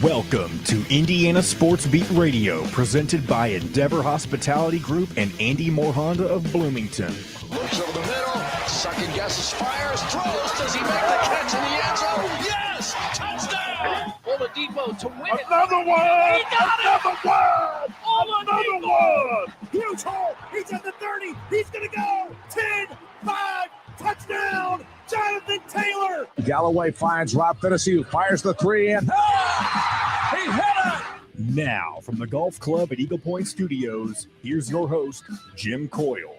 Welcome to Indiana Sports Beat Radio, presented by Endeavor Hospitality Group and Andy Morhonda of Bloomington. Looks over the middle, second guesses, fires, throws. Does he make the catch in the end zone? Yes! Touchdown! Oladipo to win it. Another one! He got it! Another one! Huge hole! He's at the 30! He's gonna go! 10, 5, touchdown! Jonathan Taylor! Galloway finds Rob Finnessy, who fires the three in. He hit it! Now, from the Golf Club at Eagle Point Studios, here's your host, Jim Coyle.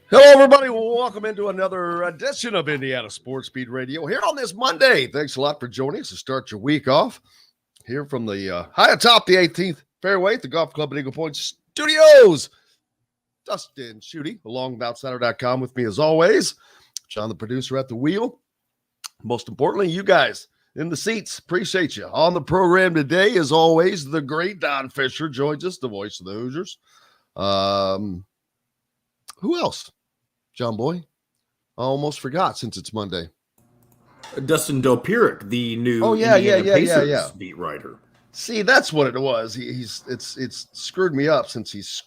Hello, everybody. Welcome into another edition of Indiana Sports Beat Radio here on this Monday. Thanks a lot for joining us to start your week off here from the high atop the 18th fairway at the Golf Club at Eagle Point Studios. Dustin, Schutte, along with Outsider.com with me as always. John, the producer at the wheel. Most importantly, you guys in the seats. Appreciate you. On the program today, as always, the great Don Fischer joins us, the voice of the Hoosiers. Who else? John Boy? I almost forgot since it's Monday. Dustin Dopirak, the new Pacers beat writer. See, that's what it was. It's screwed me up since he's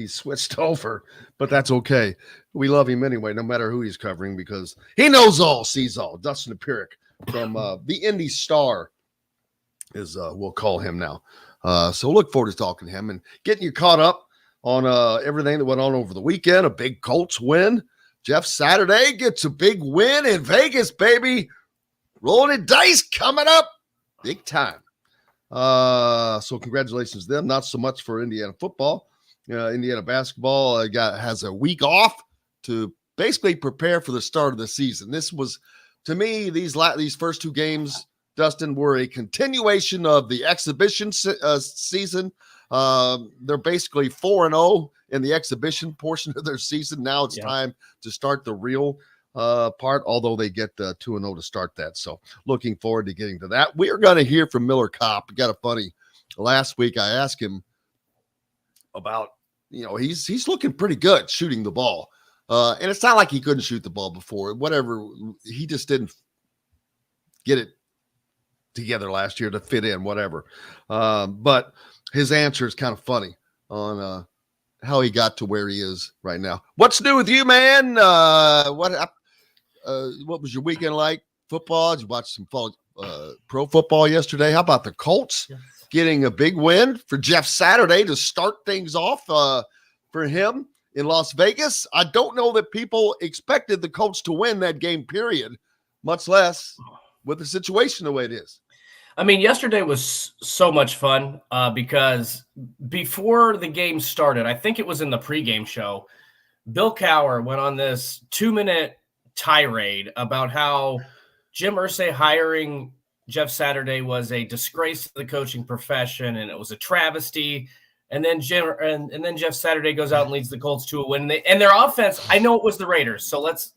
switched over, but that's okay. We love him anyway, no matter who he's covering, because he knows all, sees all. Dustin Dopirak from the Indy Star is we'll call him now. So look forward to talking to him and getting you caught up on everything that went on over the weekend. A big Colts win. Jeff Saturday gets a big win in Vegas, baby. Rolling the dice coming up big time. So congratulations to them. Not so much for Indiana football. Indiana basketball has a week off to basically prepare for the start of the season. This was, to me, these first two games, Dustin, were a continuation of the exhibition season. They're basically 4-0 in the exhibition portion of their season. Now it's time to start the real part, although they get 2-0 to start that. So looking forward to getting to that. We are going to hear from Miller Kopp. Got a funny. Last week I asked him about, he's looking pretty good shooting the ball. And it's not like he couldn't shoot the ball before. Whatever, he just didn't get it together last year to fit in, whatever. But his answer is kind of funny on how he got to where he is right now. What's new with you, man? What was your weekend like? Football? Did you watch some pro football yesterday? How about the Colts getting a big win for Jeff Saturday to start things off for him in Las Vegas? I don't know that people expected the Colts to win that game, period, much less with the situation the way it is. I mean, yesterday was so much fun because before the game started, I think it was in the pregame show, Bill Cowher went on this 2-minute tirade about how Jim Irsay hiring Jeff Saturday was a disgrace to the coaching profession and it was a travesty. And then Jeff Saturday goes out and leads the Colts to a win. And their offense, I know it was the Raiders, so let's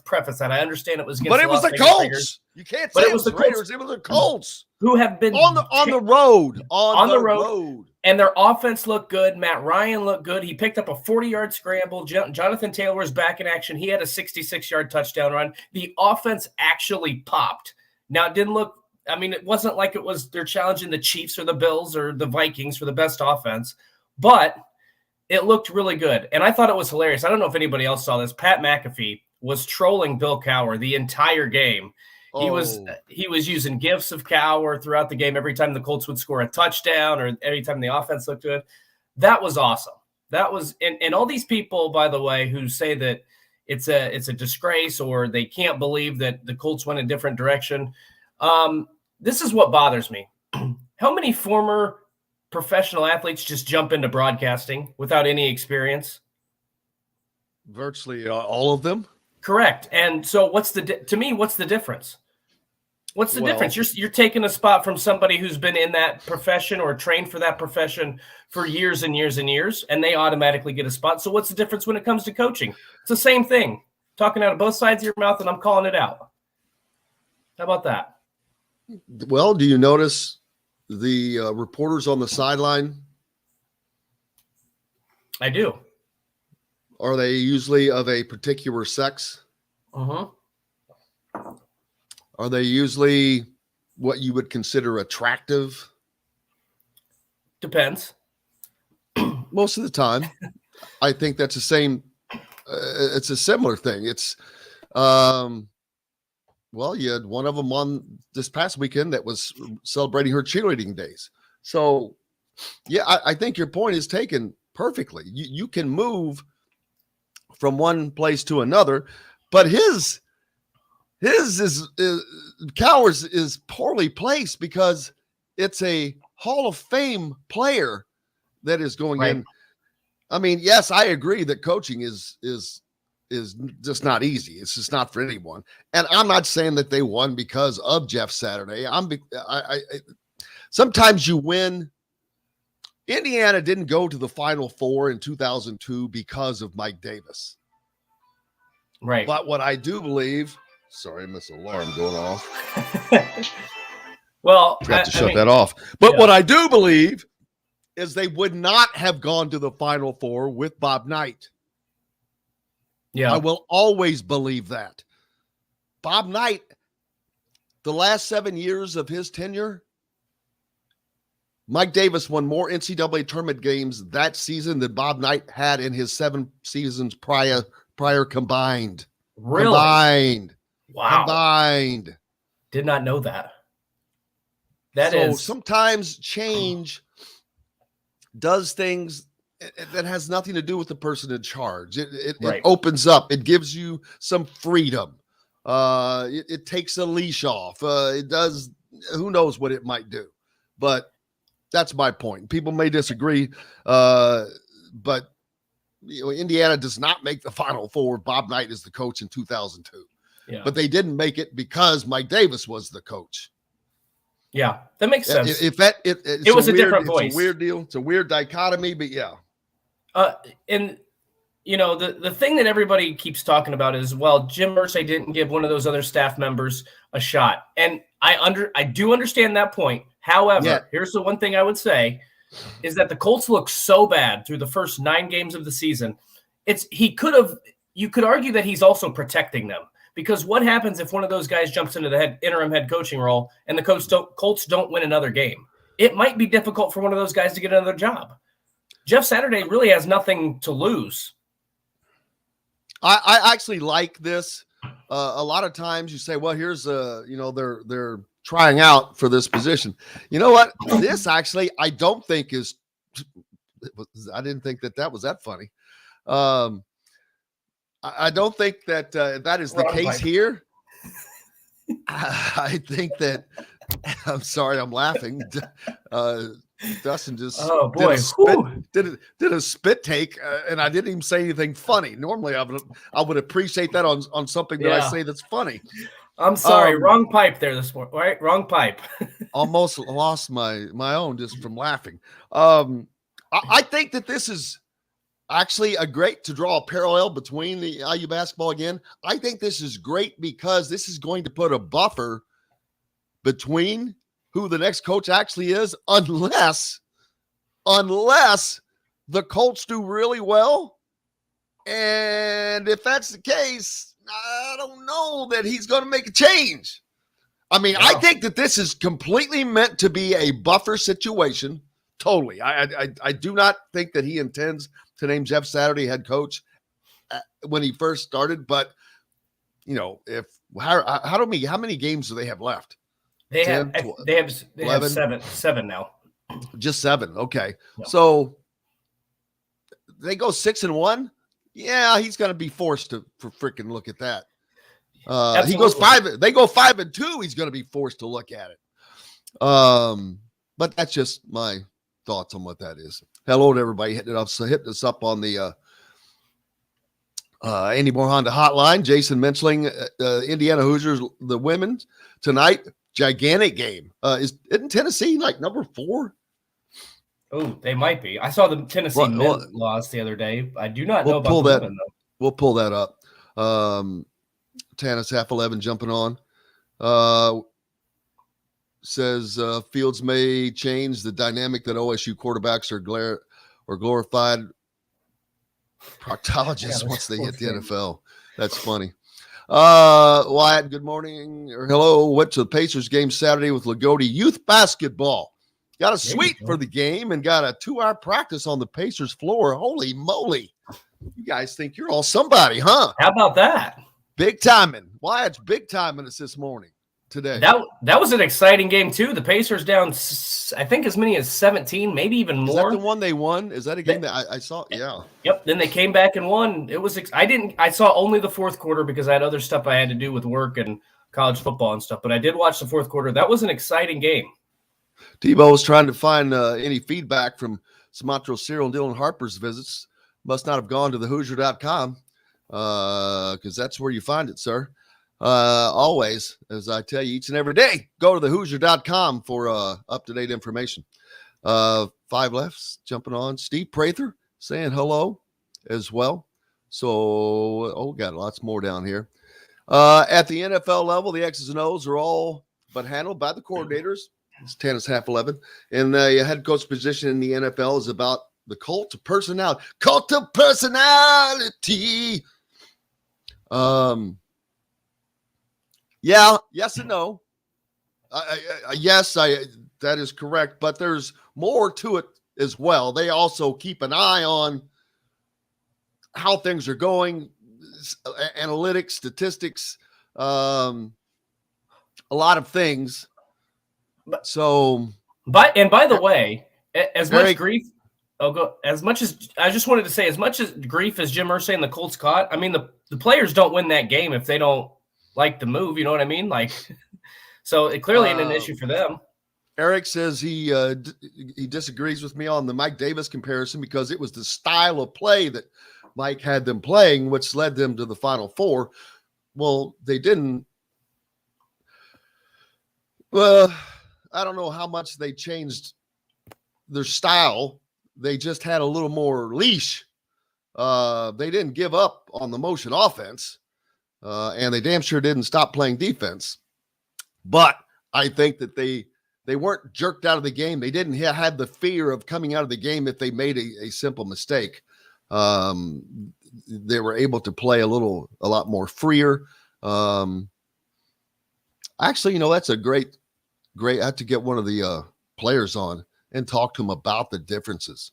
preface that. I understand it was against but it was the Colts. Raiders. You can't say it was the Raiders. It was the Colts who have been on the road. On the road. And their offense looked good. Matt Ryan looked good. He picked up a 40-yard scramble. Jonathan Taylor was back in action. He had a 66-yard touchdown run. The offense actually popped. Now, it didn't look – I mean, it wasn't like they're challenging the Chiefs or the Bills or the Vikings for the best offense, but it looked really good. And I thought it was hilarious. I don't know if anybody else saw this. Pat McAfee was trolling Bill Cowher the entire game. He was using gifs of Cowher throughout the game every time the Colts would score a touchdown or every time the offense looked good. That was awesome. That was and all these people, by the way, who say that it's a disgrace or they can't believe that the Colts went a different direction. This is what bothers me. How many former professional athletes just jump into broadcasting without any experience? Virtually all of them. Correct. And so what's the difference? What's the difference? You're taking a spot from somebody who's been in that profession or trained for that profession for years and years and years, and they automatically get a spot. So what's the difference when it comes to coaching? It's the same thing. Talking out of both sides of your mouth, and I'm calling it out. How about that? Well, do you notice the reporters on the sideline? I do. Are they usually of a particular sex? Uh-huh. Are they usually what you would consider attractive? Depends. Most of the time, I think that's the same. It's a similar thing. It's, well, you had one of them on this past weekend that was celebrating her cheerleading days. So, yeah, I think your point is taken perfectly. You can move from one place to another, but his is Cowers is poorly placed because it's a Hall of Fame player that is going in. I mean, yes, I agree that coaching is just not easy. It's just not for anyone. And I'm not saying that they won because of Jeff Saturday. Sometimes you win. Indiana didn't go to the Final Four in 2002 because of Mike Davis. Right. But what I do believe, sorry, I missed an alarm going off. Well, forgot to shut that off. But what I do believe is they would not have gone to the Final Four with Bob Knight. Yeah. I will always believe that. Bob Knight, the last 7 years of his tenure, Mike Davis won more NCAA tournament games that season than Bob Knight had in his 7 seasons prior combined. Really? Combined. Wow. Combined. Did not know that. Sometimes change does things that has nothing to do with the person in charge. It opens up. It gives you some freedom. It takes a leash off. It does. Who knows what it might do? But that's my point. People may disagree, but Indiana does not make the Final Four. Bob Knight is the coach in 2002. Yeah. But they didn't make it because Mike Davis was the coach. Yeah, that makes sense. It was a different voice. It's a weird deal. It's a weird dichotomy, but yeah. And the thing that everybody keeps talking about is, well, Jim Irsay didn't give one of those other staff members a shot, and I do understand that point. However, here's the one thing I would say is that the Colts look so bad through the first 9 games of the season. You could argue that he's also protecting them. Because what happens if one of those guys jumps into the interim head coaching role and the Colts don't win another game? It might be difficult for one of those guys to get another job. Jeff Saturday really has nothing to lose. I actually like this. A lot of times you say, well, here's they're trying out for this position. You know what? This actually I don't think is. I didn't think that was that funny. I don't think that that is the case here. I think that I'm sorry, I'm laughing. Dustin just did a spit take, and I didn't even say anything funny. Normally, I would appreciate that on something that I say that's funny. I'm sorry, wrong pipe there this morning. Right, wrong pipe. Almost lost my own just from laughing. I think that this is actually to draw a parallel between the IU basketball again. I think this is great because this is going to put a buffer between who the next coach actually is, unless the Colts do really well. And if that's the case, I don't know that he's going to make a change. I mean, I think that this is completely meant to be a buffer situation. Totally. I do not think that he intends to name Jeff Saturday head coach when he first started, but how many games do they have left? They 10, have seven now. Just 7. Okay. No. So they go 6-1. Yeah, he's going to be forced to freaking look at that. He goes 5. They go 5-2. He's going to be forced to look at it. But that's just my thoughts on what that is. Hello to everybody hitting us up on the Andy Moore Honda hotline. Jason Menschling, Indiana Hoosiers, the women tonight, gigantic game. Isn't Tennessee like number 4? Oh, they might be. I saw the Tennessee men lost the other day. I do not know about the women, though. We'll pull that up. Tannis half 11 jumping on. Says Fields may change the dynamic that OSU quarterbacks are glorified proctologists once they hit the NFL. That's funny. Wyatt, good morning or hello. Went to the Pacers game Saturday with Lagodi Youth Basketball. Got a suite for the game and got a 2-hour practice on the Pacers floor. Holy moly. You guys think you're all somebody, huh? How about that? Big timing. Wyatt's big timing us this morning, today. That was an exciting game, too. The Pacers down, I think, as many as 17, maybe even more. Is that the one they won? Is that a game that I saw? Yeah. Yep. Then they came back and won. It was I saw only the fourth quarter because I had other stuff I had to do with work and college football and stuff. But I did watch the fourth quarter. That was an exciting game. Tebow was trying to find any feedback from Sumantro Cyril and Dylan Harper's visits. Must not have gone to the Hoosier.com because that's where you find it, sir. Always, as I tell you each and every day, go to the Hoosier.com for up-to-date information. 5 lefts jumping on. Steve Prather saying hello as well. So, got lots more down here. At the NFL level, the X's and O's are all but handled by the coordinators. It's 10 is half 11. And the head coach position in the NFL is about the cult of personality. Cult of personality. Yeah, yes and no. Yes, that is correct. But there's more to it as well. They also keep an eye on how things are going, analytics, statistics, a lot of things. So, by the way, as much grief, as much as I just wanted to say, as much as grief as Jim Irsay and the Colts caught, I mean, the players don't win that game if they don't like the move. You know what I mean? Like, so it clearly isn't an issue for them. Eric says he disagrees with me on the Mike Davis comparison because it was the style of play that Mike had them playing, which led them to the Final Four. Well, they didn't. Well, I don't know how much they changed their style. They just had a little more leash. They didn't give up on the motion offense, and they damn sure didn't stop playing defense. But I think that they weren't jerked out of the game. They didn't have the fear of coming out of the game if they made a simple mistake. They were able to play a lot more freer. Actually, that's a great. I have to get one of the players on and talk to him about the differences.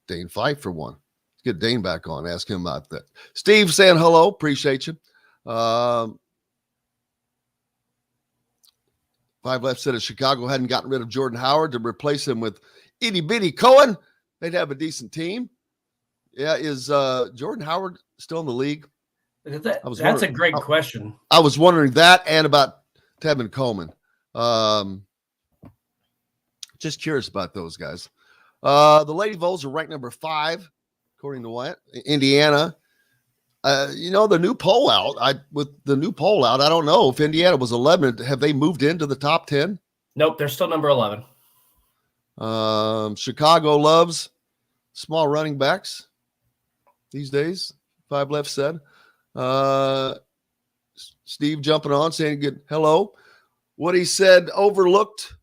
Dane Fife, for one. Let's get Dane back on. Ask him about that. Steve saying hello. Appreciate you. 5 Left said if Chicago hadn't gotten rid of Jordan Howard to replace him with itty bitty Cohen, they'd have a decent team. Yeah, is Jordan Howard still in the league? That's a great question. I was wondering that and about Tevin Coleman. Just curious about those guys. The Lady Vols are ranked number 5, according to Wyatt. Indiana. The new poll out. With the new poll out, I don't know if Indiana was 11. Have they moved into the top 10? Nope, they're still number 11. Chicago loves small running backs these days. 5 Left said. Steve jumping on saying good hello. What he said overlooked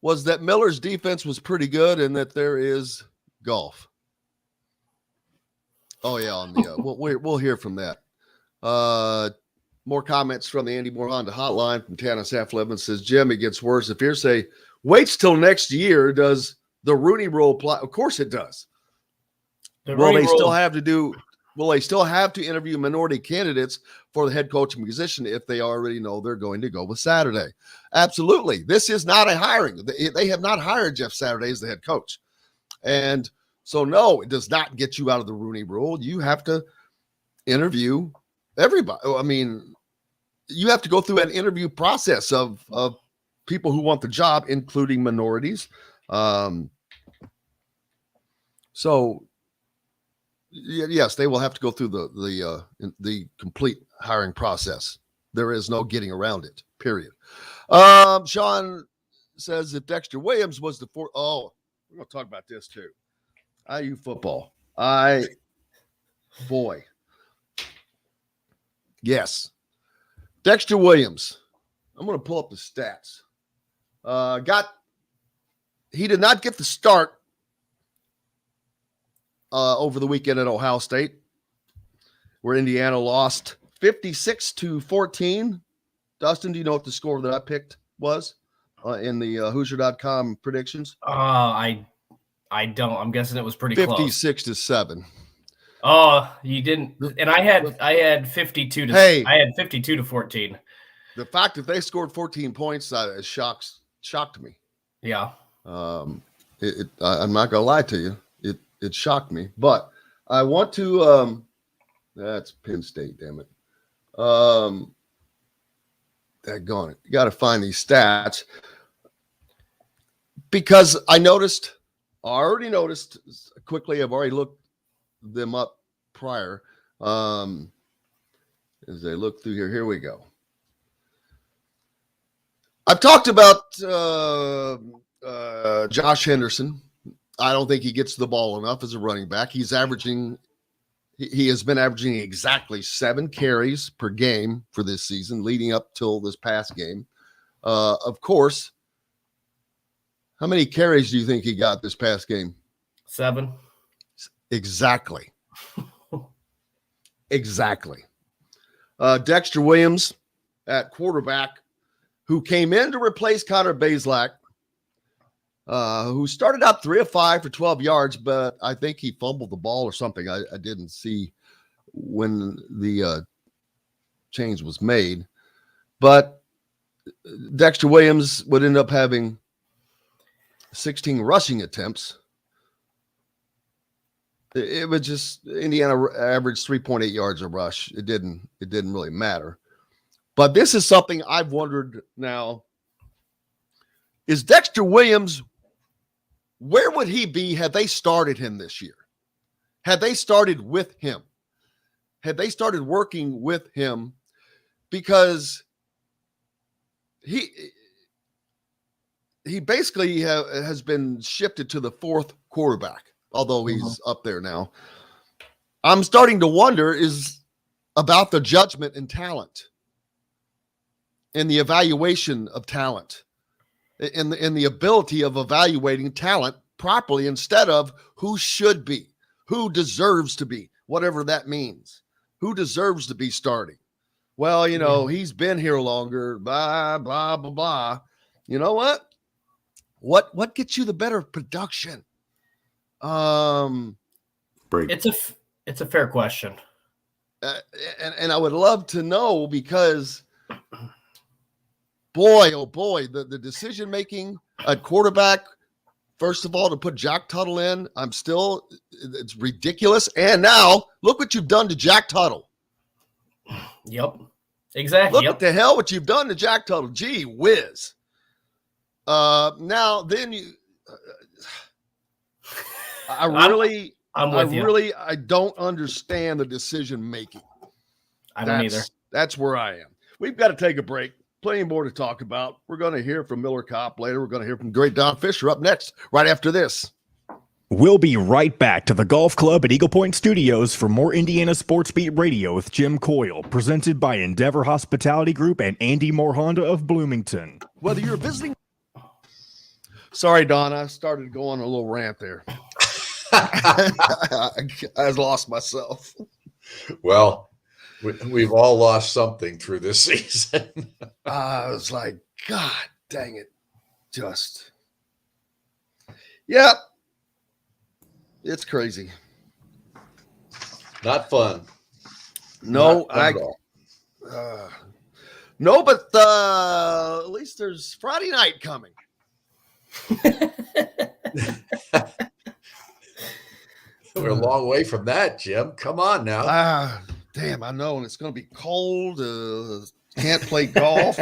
was that Miller's defense was pretty good and that there is golf. Oh yeah, on the we'll hear from that. More comments from the Andy Moore Honda hotline from Tannis Half-11 says, Jim, it gets worse. If Irsay waits till next year, does the Rooney Rule apply? Of course it does. Will they still have to interview minority candidates for the head coaching position if they already know they're going to go with Saturday? Absolutely. This is not a hiring. They have not hired Jeff Saturday as the head coach. And so, no, it does not get you out of the Rooney Rule. You have to interview everybody. I mean, you have to go through an interview process of people who want the job, including minorities. So, yes, they will have to go through the complete hiring process. There is no getting around it, period. Sean says if Dexter Williams was the fourth. Oh, we're going to talk about this too. IU football. Boy. Yes. Dexter Williams. I'm going to pull up the stats. He did not get the start over the weekend at Ohio State, where Indiana lost 56-14. Dustin, do you know what the score that I picked was in the Hoosier.com predictions? I don't. I'm guessing it was pretty close. 56-7. Oh, you didn't. And I had 52 to. Hey, I had 52-14. The fact that they scored 14 points shocked me. Yeah. I'm not gonna lie to you. It shocked me, but I want to. That's Penn State, damn it. Daggone it. You got to find these stats because I already noticed quickly. I've already looked them up prior. As I look through here, we go. I've talked about Josh Henderson. I don't think he gets the ball enough as a running back. He has been averaging exactly 7 carries per game for this season, leading up till this past game. Of course, how many carries do you think he got this past game? 7. Exactly. Exactly. Dexter Williams at quarterback, who came in to replace Connor Bazelak, who started out 3 of 5 for 12 yards, but I think he fumbled the ball or something. I didn't see when the change was made. But Dexter Williams would end up having 16 rushing attempts. It was just Indiana averaged 3.8 yards a rush. It didn't really matter. But this is something I've wondered now. Is Dexter Williams, where would he be had they started him this year? Had they started with him? Had they started working with him? Because he basically has been shifted to the 4th quarterback, although he's up there now. I'm starting to wonder is about the judgment and talent and the evaluation of talent and the ability of evaluating talent properly instead of who should be, who deserves to be, whatever that means, who deserves to be starting. Well, he's been here longer, blah, blah, blah, blah. You know what? What gets you the better production? It's a fair question. And I would love to know because boy, oh boy, the decision-making at quarterback, first of all, to put Jack Tuttle in, it's ridiculous. And now look what you've done to Jack Tuttle. Yep. Exactly. Look what the hell what you've done to Jack Tuttle. Gee whiz. Now then I don't understand the decision-making. I don't either. That's where I am. We've got to take a break. Plenty more to talk about. We're going to hear from Miller Kopp later. We're going to hear from great Don Fischer up next, right after this. We'll be right back to the Golf Club at Eagle Point Studios for more Indiana Sports Beat Radio with Jim Coyle, presented by Endeavor Hospitality Group and Andy Moore Honda of Bloomington. Whether you're visiting... Sorry, Don, I started going a little rant there. I lost myself. Well, we've all lost something through this season. I was like, God dang it. Yeah. It's crazy. Not fun. No, Not fun at all. No, but at least there's Friday night coming. We're a long way from that, Jim. Come on now. Damn, I know, and it's going to be cold. Can't play golf.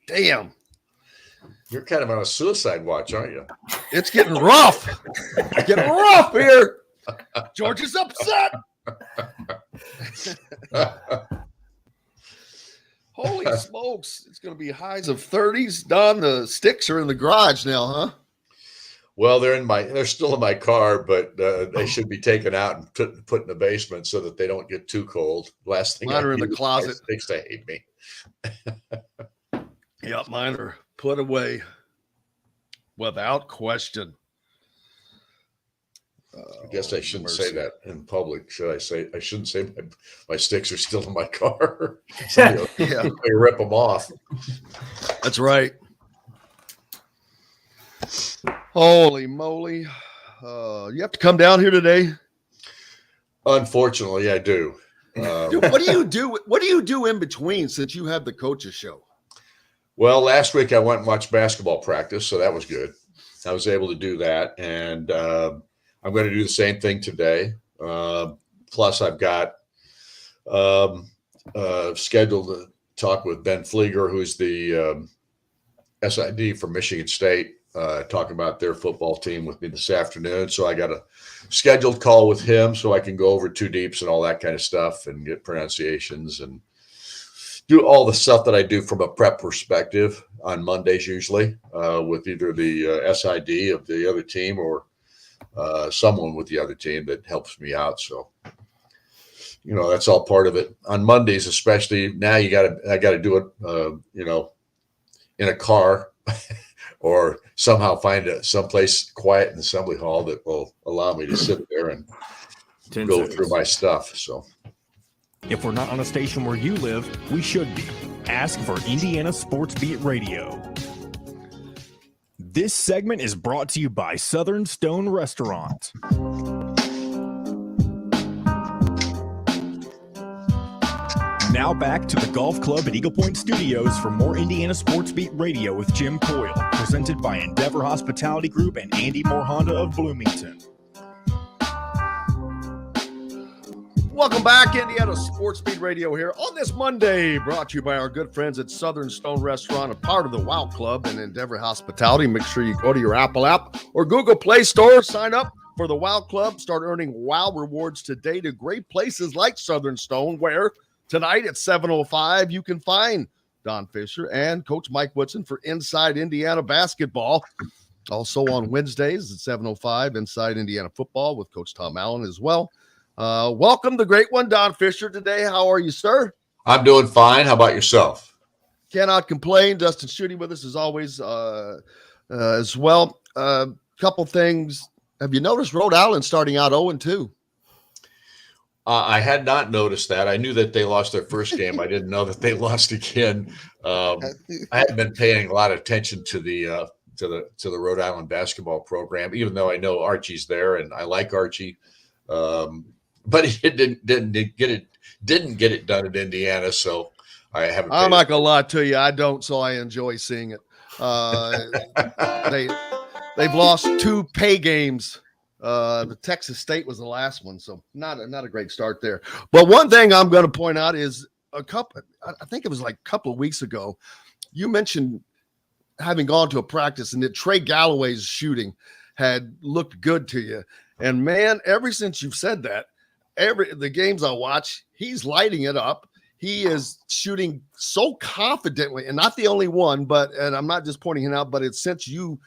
Damn. You're kind of on a suicide watch, aren't you? It's getting rough. It's getting rough here. George is upset. Holy smokes. It's going to be highs of 30s. Don, the sticks are in the garage now, huh? Well, they're still in my car, but they should be taken out and put in the basement so that they don't get too cold. Last thing mine are in the closet. Sticks, they hate me. Yep, mine are put away without question. I guess I shouldn't say that in public. Should I say? I shouldn't say my sticks are still in my car. Somebody will rip them off. That's right. Holy moly! You have to come down here today. Unfortunately, I do. Dude, what do you do? What do you do in between since you have the coaches show? Well, last week I went and watched basketball practice, so that was good. I was able to do that, and I'm going to do the same thing today. Plus, I've got scheduled to talk with Ben Flieger, who's the SID for Michigan State, talking about their football team with me this afternoon. So I got a scheduled call with him so I can go over two deeps and all that kind of stuff and get pronunciations and do all the stuff that I do from a prep perspective on Mondays usually with either the SID of the other team or someone with the other team that helps me out. So, that's all part of it. On Mondays, especially now, I got to do it, in a car or somehow find someplace quiet in the assembly hall that will allow me to sit there and go through my stuff. So. If we're not on a station where you live, we should be. Ask for Indiana Sports Beat Radio. This segment is brought to you by Southern Stone Restaurant. Now back to the Golf Club at Eagle Point Studios for more Indiana Sports Beat Radio with Jim Coyle, presented by Endeavor Hospitality Group and Andy Moore Honda of Bloomington. Welcome back, Indiana Sports Beat Radio here on this Monday, brought to you by our good friends at Southern Stone Restaurant, a part of the Wow Club and Endeavor Hospitality. Make sure you go to your Apple app or Google Play Store, sign up for the Wow Club, start earning Wow rewards today to great places like Southern Stone, where tonight at 7:05 you can find Don Fischer and Coach Mike Woodson for Inside Indiana Basketball. Also on Wednesdays at 7:05, Inside Indiana Football with Coach Tom Allen as well. Welcome, the great one, Don Fischer, today. How are you, sir? I'm doing fine. How about yourself? Cannot complain. Dustin Schutte with us as always as well. Couple things. Have you noticed Rhode Island starting out 0-2? I had not noticed that. I knew that they lost their first game. I didn't know that they lost again. I haven't been paying a lot of attention to the Rhode Island basketball program, even though I know Archie's there and I like Archie. But it didn't get it done in Indiana, so I haven't. I'm not gonna lie to you, I don't, so I enjoy seeing it. They've lost 2 pay games. The Texas State was the last one, so not a great start there. But one thing I'm going to point out is I think it was like a couple of weeks ago, you mentioned having gone to a practice and that Trey Galloway's shooting had looked good to you. And man, ever since you've said that, the games I watch, he's lighting it up. He is shooting so confidently, and not the only one, and I'm not just pointing him out, but it's since you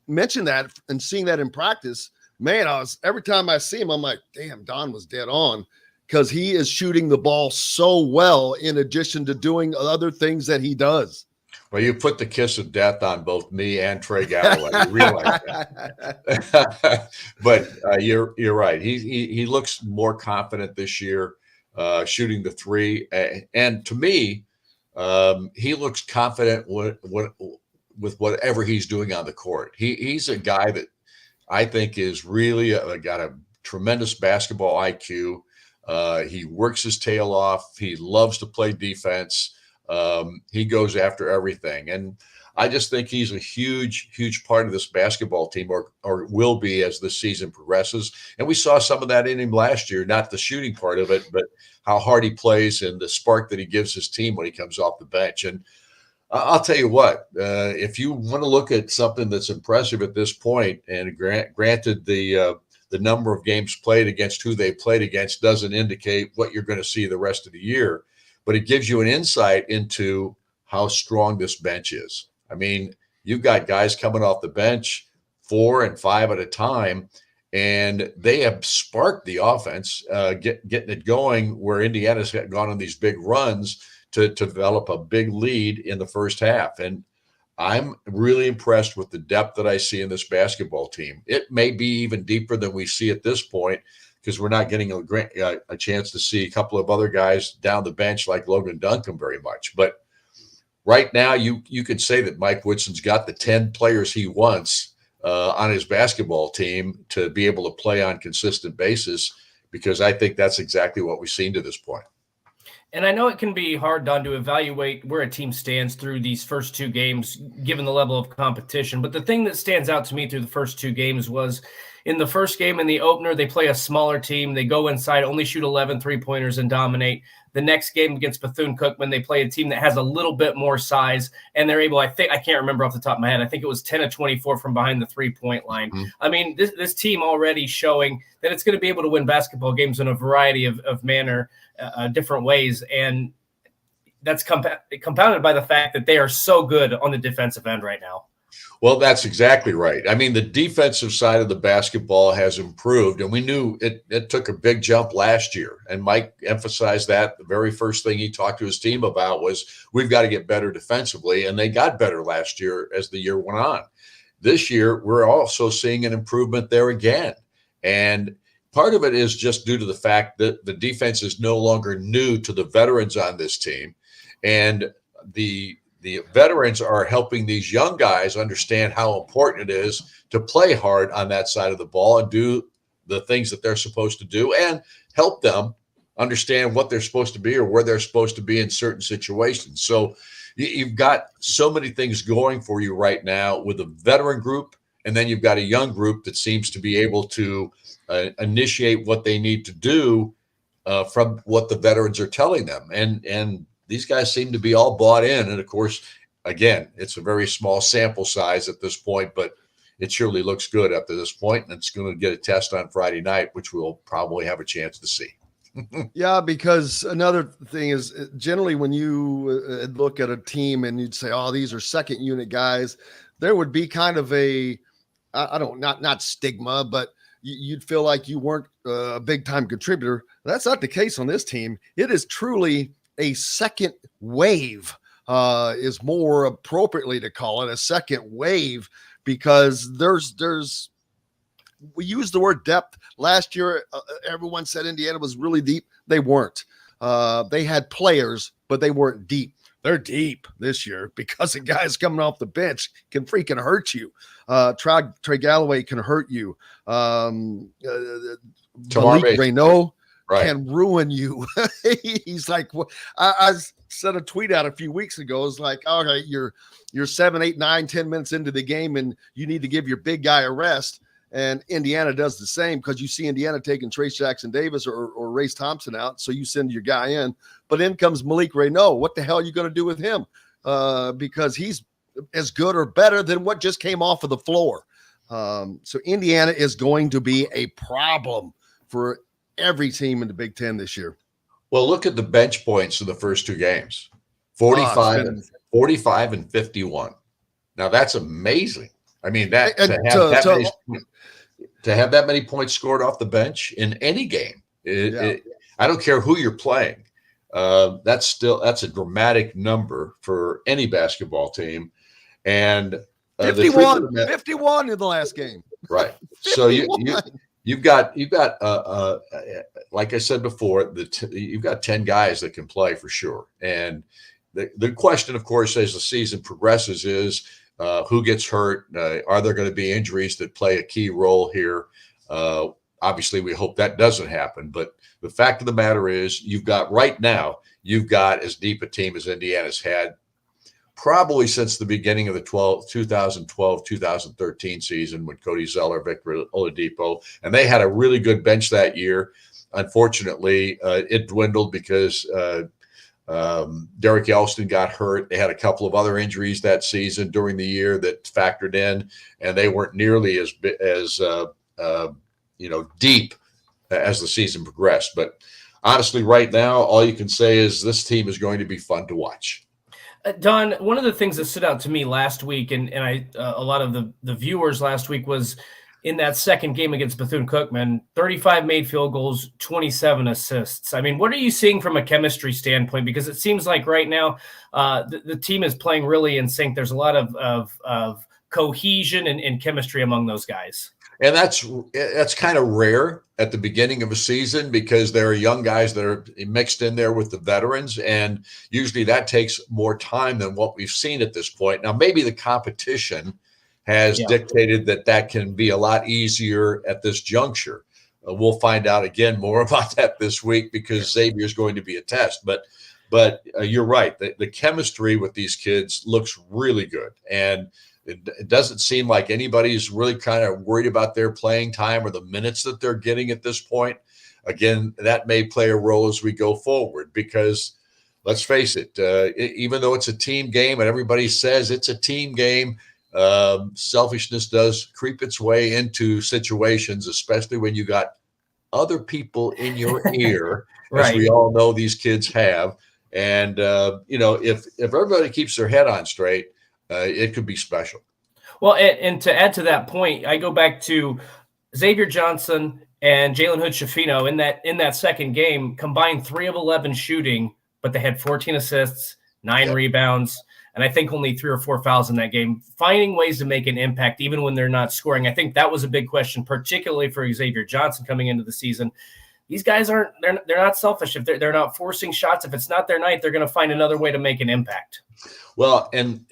mentioned that and seeing that in practice, man, every time I see him, I'm like, damn, Don was dead on, because he is shooting the ball so well in addition to doing other things that he does. Well, you put the kiss of death on both me and Trey Galloway. You realize that. But you're right. He looks more confident this year, shooting the three. And to me, he looks confident with whatever he's doing on the court. He's a guy that I think is really got a tremendous basketball IQ. He works his tail off. He loves to play defense. He goes after everything. And I just think he's a huge, huge part of this basketball team, or will be as the season progresses. And we saw some of that in him last year, not the shooting part of it, but how hard he plays and the spark that he gives his team when he comes off the bench. And I'll tell you what, if you want to look at something that's impressive at this point, and granted the number of games played against who they played against doesn't indicate what you're going to see the rest of the year, but it gives you an insight into how strong this bench is. I mean, you've got guys coming off the bench 4 and 5 at a time, and they have sparked the offense, getting it going where Indiana's gone on these big runs to develop a big lead in the first half. And I'm really impressed with the depth that I see in this basketball team. It may be even deeper than we see at this point because we're not getting a chance to see a couple of other guys down the bench like Logan Duncan very much. But right now, you could say that Mike Woodson's got the 10 players he wants on his basketball team to be able to play on consistent basis, because I think that's exactly what we've seen to this point. And I know it can be hard, Don, to evaluate where a team stands through these first two games, given the level of competition. But the thing that stands out to me through the first two games was in the first game, in the opener, they play a smaller team. They go inside, only shoot 11 3-pointers and dominate. The next game against Bethune-Cookman, they play a team that has a little bit more size, and they're able, I can't remember off the top of my head, I think it was 10 of 24 from behind the three-point line. Mm-hmm. I mean, this team already showing that it's going to be able to win basketball games in a variety of different ways, and that's compounded by the fact that they are so good on the defensive end right now. Well, that's exactly right. I mean, the defensive side of the basketball has improved, and we knew it took a big jump last year. And Mike emphasized that. The very first thing he talked to his team about was we've got to get better defensively, and they got better last year as the year went on. This year, we're also seeing an improvement there again. And part of it is just due to the fact that the defense is no longer new to the veterans on this team, and the veterans are helping these young guys understand how important it is to play hard on that side of the ball and do the things that they're supposed to do, and help them understand what they're supposed to be or where they're supposed to be in certain situations. So you've got so many things going for you right now with a veteran group, and then you've got a young group that seems to be able to initiate what they need to do from what the veterans are telling them. And these guys seem to be all bought in. And of course, again, it's a very small sample size at this point, but it surely looks good up to this point. And it's going to get a test on Friday night, which we'll probably have a chance to see. Yeah, because another thing is generally when you look at a team and you'd say, oh, these are second unit guys, there would be kind of not stigma, but you'd feel like you weren't a big time contributor. That's not the case on this team. It is truly a second wave, is more appropriately to call it a second wave, because we used the word depth last year. Everyone said Indiana was really deep. They weren't. They had players, but they weren't deep. They're deep this year because the guys coming off the bench can freaking hurt you. Trey Galloway can hurt you. Malik Renaud can ruin you. He's like, I sent a tweet out a few weeks ago. It's like, okay, you're 7, 8, 9, 10 minutes into the game, and you need to give your big guy a rest. And Indiana does the same, because you see Indiana taking Trace Jackson-Davis or Race Thompson out, so you send your guy in. But in comes Malik Renaud. What the hell are you going to do with him? Because he's as good or better than what just came off of the floor. So Indiana is going to be a problem for every team in the Big Ten this year. Well, look at the bench points of the first two games, 45 and 51. Now that's amazing. I mean, to have that many points scored off the bench in any game, I don't care who you're playing. That's a dramatic number for any baskbasketball team. And 51 in the last game. Right. So you've got like I said before, you've got 10 guys that can play for sure. And the question, of course, as the season progresses is who gets hurt? Are there going to be injuries that play a key role here? Obviously, we hope that doesn't happen. But the fact of the matter is you've got as deep a team as Indiana's had probably since the beginning of the 2012-2013 season, when Cody Zeller, Victor Oladipo, and they had a really good bench that year. Unfortunately, it dwindled because Derek Elston got hurt. They had a couple of other injuries that season during the year that factored in, and they weren't nearly as deep as the season progressed. But honestly, right now, all you can say is this team is going to be fun to watch. Don, one of the things that stood out to me last week, and a lot of the viewers last week, was in that second game against Bethune-Cookman, 35 made field goals, 27 assists. I mean, what are you seeing from a chemistry standpoint? Because it seems like right now the team is playing really in sync. There's a lot of cohesion and chemistry among those guys. And that's kind of rare at the beginning of a season because there are young guys that are mixed in there with the veterans. And usually that takes more time than what we've seen at this point. Now, maybe the competition has dictated that can be a lot easier at this juncture. We'll find out again more about that this week because Xavier is going to be a test. But you're right. The chemistry with these kids looks really good. And it doesn't seem like anybody's really kind of worried about their playing time or the minutes that they're getting at this point. Again, that may play a role as we go forward because let's face it, even though it's a team game and everybody says it's a team game, selfishness does creep its way into situations, especially when you got other people in your ear, as we all know these kids have. And, if everybody keeps their head on straight, it could be special. Well, and to add to that point, I go back to Xavier Johnson and Jalen Hood-Schifino in that second game, combined 3 of 11 shooting, but they had 14 assists, 9 rebounds, and I think only 3 or 4 fouls in that game, finding ways to make an impact even when they're not scoring. I think that was a big question, particularly for Xavier Johnson coming into the season. These guys they're not selfish. If they're not forcing shots, if it's not their night, they're going to find another way to make an impact. Well, and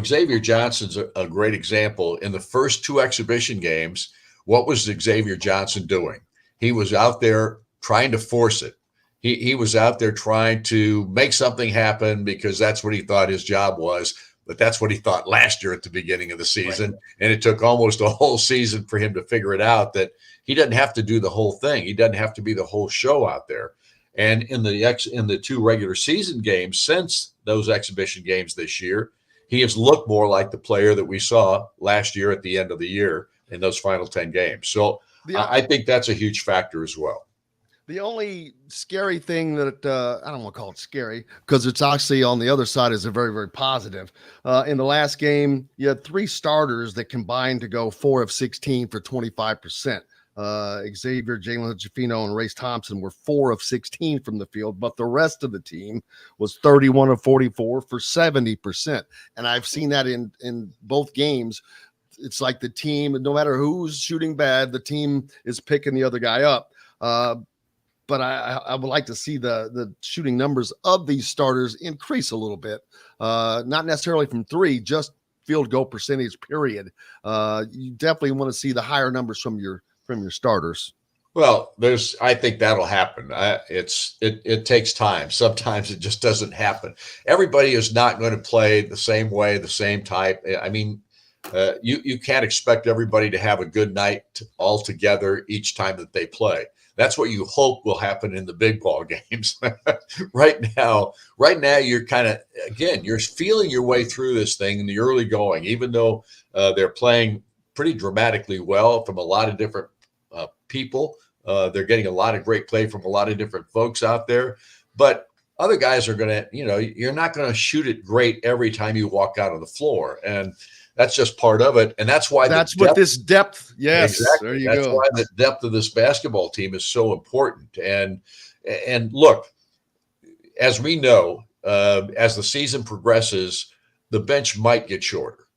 Xavier Johnson's a great example. In the first 2 exhibition games, what was Xavier Johnson doing? He was out there trying to force it. He was out there trying to make something happen because that's what he thought his job was. But that's what he thought last year at the beginning of the season. Right. And it took almost a whole season for him to figure it out that he doesn't have to do the whole thing. He doesn't have to be the whole show out there. And in the 2 regular season games since those exhibition games this year, he has looked more like the player that we saw last year at the end of the year in those final 10 games. So I think that's a huge factor as well. The only scary thing that I don't want to call it scary because it's actually on the other side is a very, very positive. In the last game, you had 3 starters that combined to go 4 of 16 for 25%. Xavier, Jalen Hood-Schifino, and Race Thompson were 4 of 16 from the field, but the rest of the team was 31 of 44 for 70%. And I've seen that in both games. It's like the team, no matter who's shooting bad, the team is picking the other guy up. But I would like to see the shooting numbers of these starters increase a little bit. Not necessarily from 3, just field goal percentage, period. You definitely want to see the higher numbers from your starters. Well, I think that'll happen. It takes time. Sometimes it just doesn't happen. Everybody is not going to play the same way, the same type. I mean, you can't expect everybody to have a good night all together each time that they play. That's what you hope will happen in the big ball games. Right now, you're kind of, again, you're feeling your way through this thing in the early going, even though they're playing pretty dramatically well from a lot of different people. They're getting a lot of great play from a lot of different folks out there. But other guys are going to, you're not going to shoot it great every time you walk out on the floor. And that's just part of it. And that's why this depth. Yes. Exactly. There you that's go. Why the depth of this basketball team is so important. And look, as we know, as the season progresses, the bench might get shorter,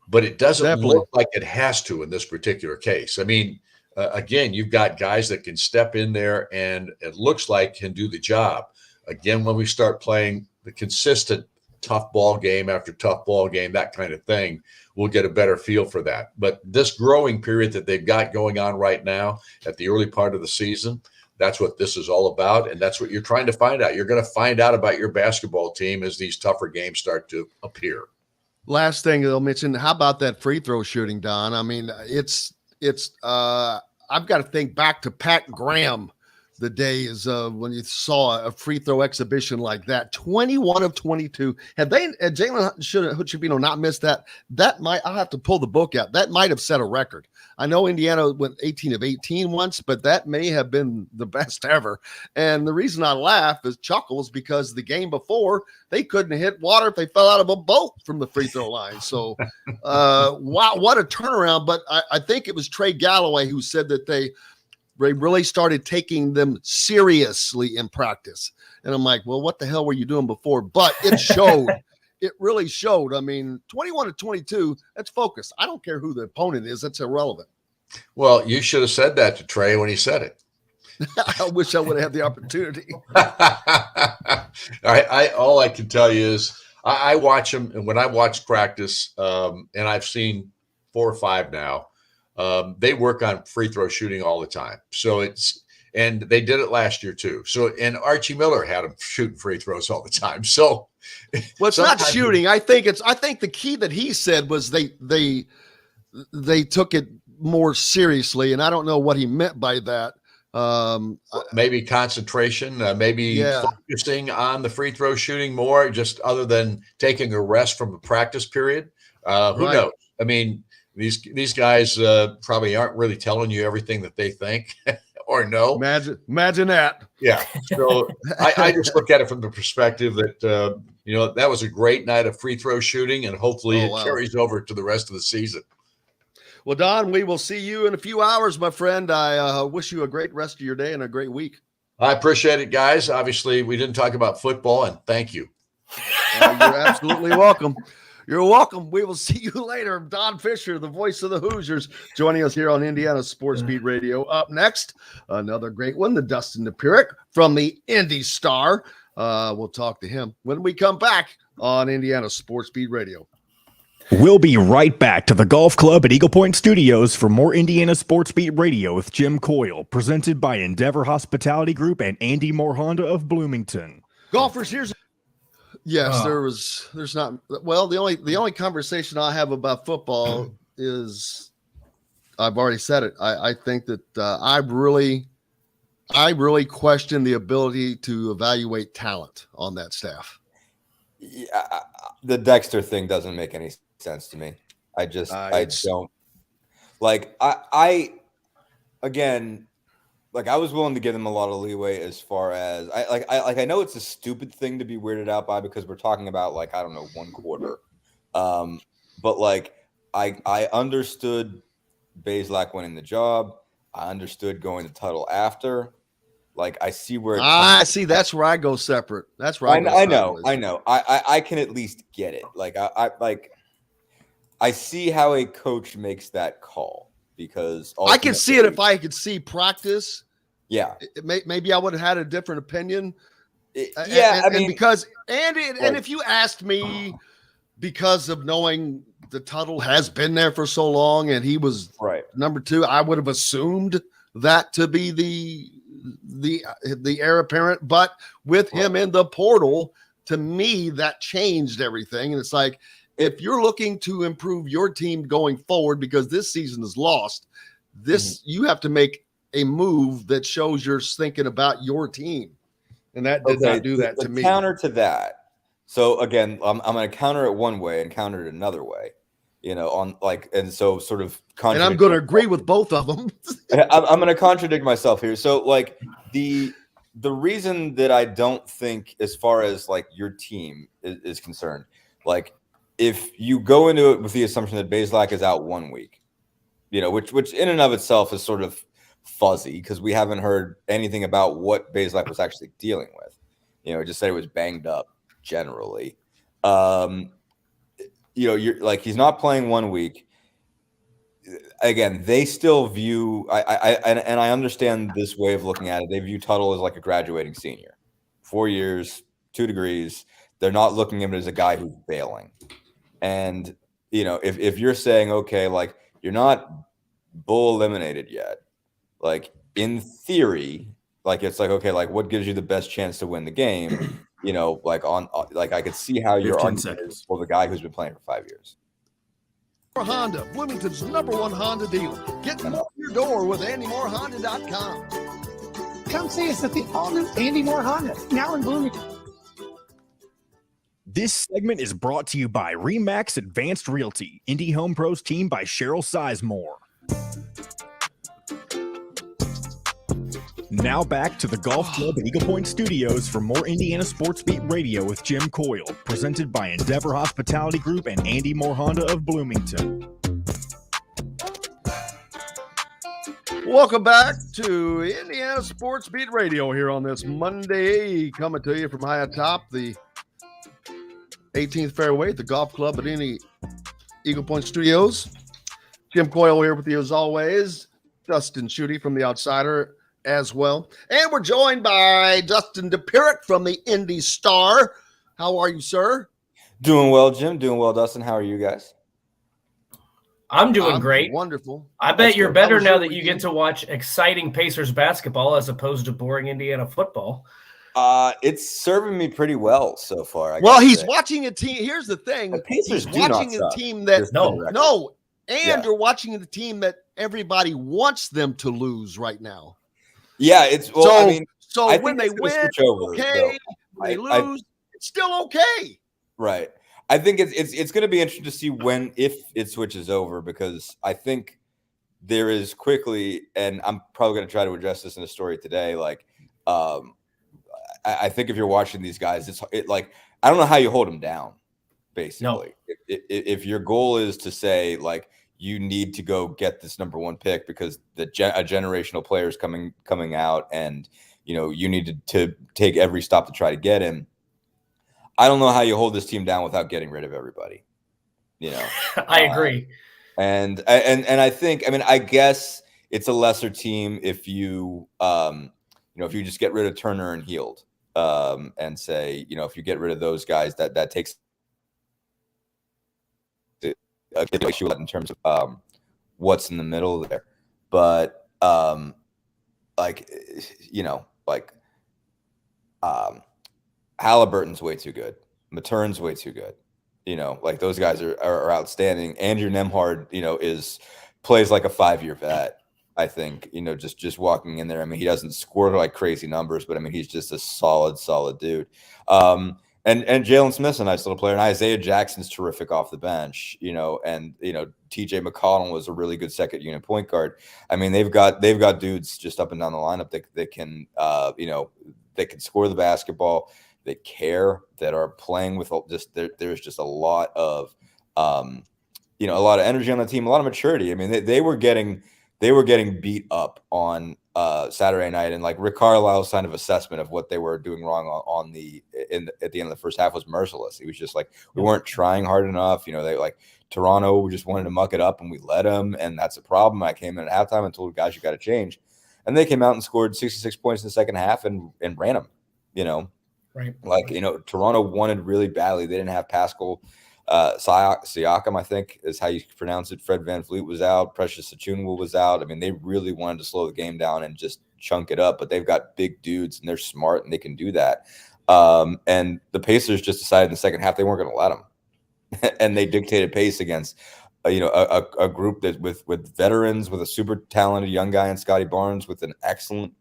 but it doesn't look like it has to in this particular case. I mean, again, you've got guys that can step in there and it looks like can do the job. Again, when we start playing the consistent tough ball game after tough ball game, that kind of thing, we'll get a better feel for that. But this growing period that they've got going on right now at the early part of the season, that's what this is all about. And that's what you're trying to find out. You're going to find out about your basketball team as these tougher games start to appear. Last thing they'll mention, how about that free throw shooting, Don? I mean, it's I've got to think back to Pat Graham, the days when you saw a free throw exhibition like that. 21 of 22. Had Jalen Hood-Schifino not missed that, I'll have to pull the book out. That might have set a record. I know Indiana went 18 of 18 once, but that may have been the best ever. And the reason I laugh is chuckles because the game before they couldn't hit water if they fell out of a boat from the free throw line. So wow, what a turnaround. But I think it was Trey Galloway who said that they really started taking them seriously in practice. And I'm like, well, what the hell were you doing before? But it showed. It really showed. I mean, 21 to 22, that's focus. I don't care who the opponent is. That's irrelevant. Well, you should have said that to Trey when he said it. I wish I would have had the opportunity. All I can tell you is I watch him, and when I watch practice, and I've seen 4 or 5 now, they work on free throw shooting all the time. And they did it last year too. So, and Archie Miller had them shooting free throws all the time. So, well, it's not shooting. I think the key that he said was they took it more seriously, and I don't know what he meant by that. Maybe concentration, focusing on the free throw shooting more, just other than taking a rest from a practice period. Who knows? I mean, these guys probably aren't really telling you everything that they think or know. Imagine that. Yeah. So I just look at it from the perspective that that was a great night of free throw shooting, and hopefully it carries over to the rest of the season. Well, Don, we will see you in a few hours, my friend. I wish you a great rest of your day and a great week. I appreciate it, guys. Obviously, we didn't talk about football, and thank you. You're absolutely welcome. You're welcome. We will see you later. Don Fischer, the voice of the Hoosiers, joining us here on Indiana Sports Beat Radio. Up next, another great one, the Dustin Dopirak from the Indy Star. We'll talk to him when we come back on Indiana Sports Beat Radio. We'll be right back to the Golf Club at Eagle Point Studios for more Indiana Sports Beat Radio with Jim Coyle, presented by Endeavor Hospitality Group and Andy Moore Honda of Bloomington. Golfers, there's not. Well, the only conversation I have about football is, I've already said it. I think that I really question the ability to evaluate talent on that staff. Yeah, the Dexter thing doesn't make any sense to me. I don't like. I was willing to give them a lot of leeway as far as I know it's a stupid thing to be weirded out by because we're talking about I don't know, 1 quarter. But I understood Bazelak winning the job. I understood going to Tuttle after. I see where that's where I go separate. That's right. I know. I can at least get it. I see how a coach makes that call because I can see it if I could see practice. Yeah, maybe I would have had a different opinion. And if you asked me, because of knowing the Tuttle has been there for so long and he was number 2, I would have assumed that to be the heir apparent. But with him in the portal, to me, that changed everything. And it's like, if you're looking to improve your team going forward, because this season is lost, you have to make a move that shows you're thinking about your team. And that did not do that to me. Counter to that. So again, I'm going to counter it one way and counter it another way, and so sort of. And I'm going to agree with both of them. I'm going to contradict myself here. So the reason that I don't think, as far as your team is concerned, if you go into it with the assumption that Bazelak is out 1 week, which in and of itself is sort of fuzzy because we haven't heard anything about what Bazelak was actually dealing with. Just said it was banged up generally. You're he's not playing 1 week. Again, they still view I understand this way of looking at it. They view Tuttle as a graduating senior, 4 years, 2 degrees. They're not looking at him as a guy who's bailing. And if you're saying you're not bull eliminated yet, in theory, it's what gives you the best chance to win the game? I could see how you're on for the guy who's been playing for 5 years. Honda, Bloomington's #1 Honda dealer. Get them up your door with AndyMooreHonda.com. come see us at the all-new Andy Moore Honda, now in Bloomington. This segment is brought to you by Remax Advanced Realty, Indy Home Pros team by Cheryl Sizemore. Now back to the Golf Club at Eagle Point Studios for more Indiana Sports Beat Radio with Jim Coyle, presented by Endeavor Hospitality Group and Andy Moore Honda of Bloomington. Welcome back to Indiana Sports Beat Radio here on this Monday, coming to you from high atop the 18th fairway at the Golf Club at Eagle Point Studios. Jim Coyle here with you as always. Dustin Schutte from The Outsider as well. And we're joined by Dustin Dopirak from the Indy Star. How are you, sir? Doing well, Jim. Doing well, Dustin. How are you guys? I'm doing great. Wonderful. I bet you're better now that you get to watch exciting Pacers basketball as opposed to boring Indiana football. It's serving me pretty well so far. He's watching a team. Here's the thing. The Pacers he's watching a team that you're watching the team that everybody wants them to lose right now. Yeah, it's so when they win, okay. When they lose, it's still okay. Right. I think it's going to be interesting to see if it switches over, because I think there is quickly, and I'm probably going to try to address this in a story today. Like, I think if you're watching these guys, it's like, I don't know how you hold them down. Basically, no. If your goal is to say, like, you need to go get this number one pick because a generational player is coming out, and you need to take every stop to try to get him. I don't know how you hold this team down without getting rid of everybody. I agree. And I think, I guess it's a lesser team if you if you just get rid of Turner and Hield, and say, if you get rid of those guys, that takes a issue in terms of what's in the middle there. But Halliburton's way too good. Matern's way too good. Those guys are outstanding. Andrew Nembhard, plays like a 5-year vet. I think, just walking in there. He doesn't score like crazy numbers, but he's just a solid dude. And Jalen Smith's a nice little player, and Isaiah Jackson's terrific off the bench, and TJ McConnell was a really good second unit point guard. They've got dudes just up and down the lineup that can they can score the basketball, that care, that are playing with there's just a lot of a lot of energy on the team, a lot of maturity. They were getting beat up on Saturday night, and like Rick Carlisle's kind of assessment of what they were doing wrong at the end of the first half was merciless. He was just like, we weren't trying hard enough. They Toronto just wanted to muck it up, and we let them, and that's a problem. I came in at halftime and told guys, you got to change, and they came out and scored 66 points in the second half and ran them. Right. Toronto wanted really badly. They didn't have Pascal Siakam, I think is how you pronounce it. Fred VanVleet was out. Precious Achunwa was out. They really wanted to slow the game down and just chunk it up, but they've got big dudes and they're smart and they can do that. And the Pacers just decided in the second half they weren't going to let them, and they dictated pace against a group that with veterans, with a super talented young guy in Scotty Barnes, with an excellent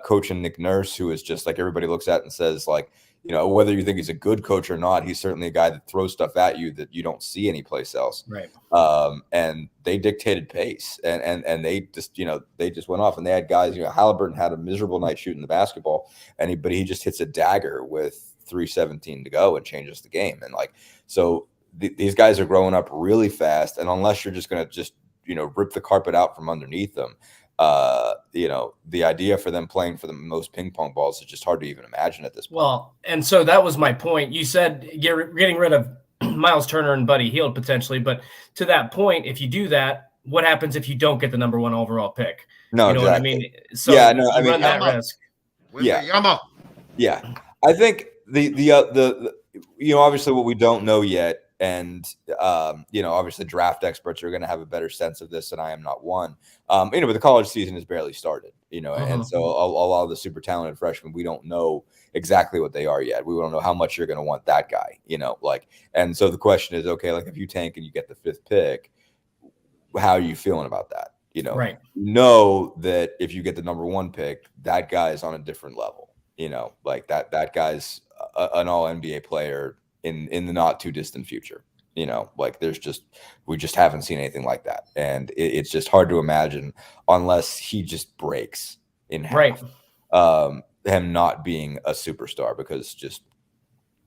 coach in Nick Nurse, who is just like everybody looks at and says, like, whether you think he's a good coach or not, he's certainly a guy that throws stuff at you that you don't see anyplace else. Right. And they dictated pace, and they just went off, and they had guys. Halliburton had a miserable night shooting the basketball, but he just hits a dagger with 3:17 to go and changes the game. And these guys are growing up really fast, and unless you're just going to rip the carpet out from underneath them, the idea for them playing for the most ping pong balls is just hard to even imagine at this point. Well, and so that was my point. You said getting rid of Miles Turner and Buddy Hield potentially, but to that point, if you do that, what happens if you don't get the number one overall pick? No, you know exactly. what I mean? So yeah, no, run that risk. Yeah. I think the obviously what we don't know yet, and obviously draft experts are going to have a better sense of this, and I am not one. But the college season has barely started, and so a lot of the super talented freshmen, we don't know exactly what they are yet. We don't know how much you're going to want that guy, and so the question is, okay, like if you tank and you get the 5th pick, how are you feeling about that? Right. Know that if you get the number 1 pick, that guy is on a different level. Like that guy's an all NBA player in the not too distant future. Like we just haven't seen anything like that, and it's just hard to imagine unless he just breaks in half. Right. Him not being a superstar, because just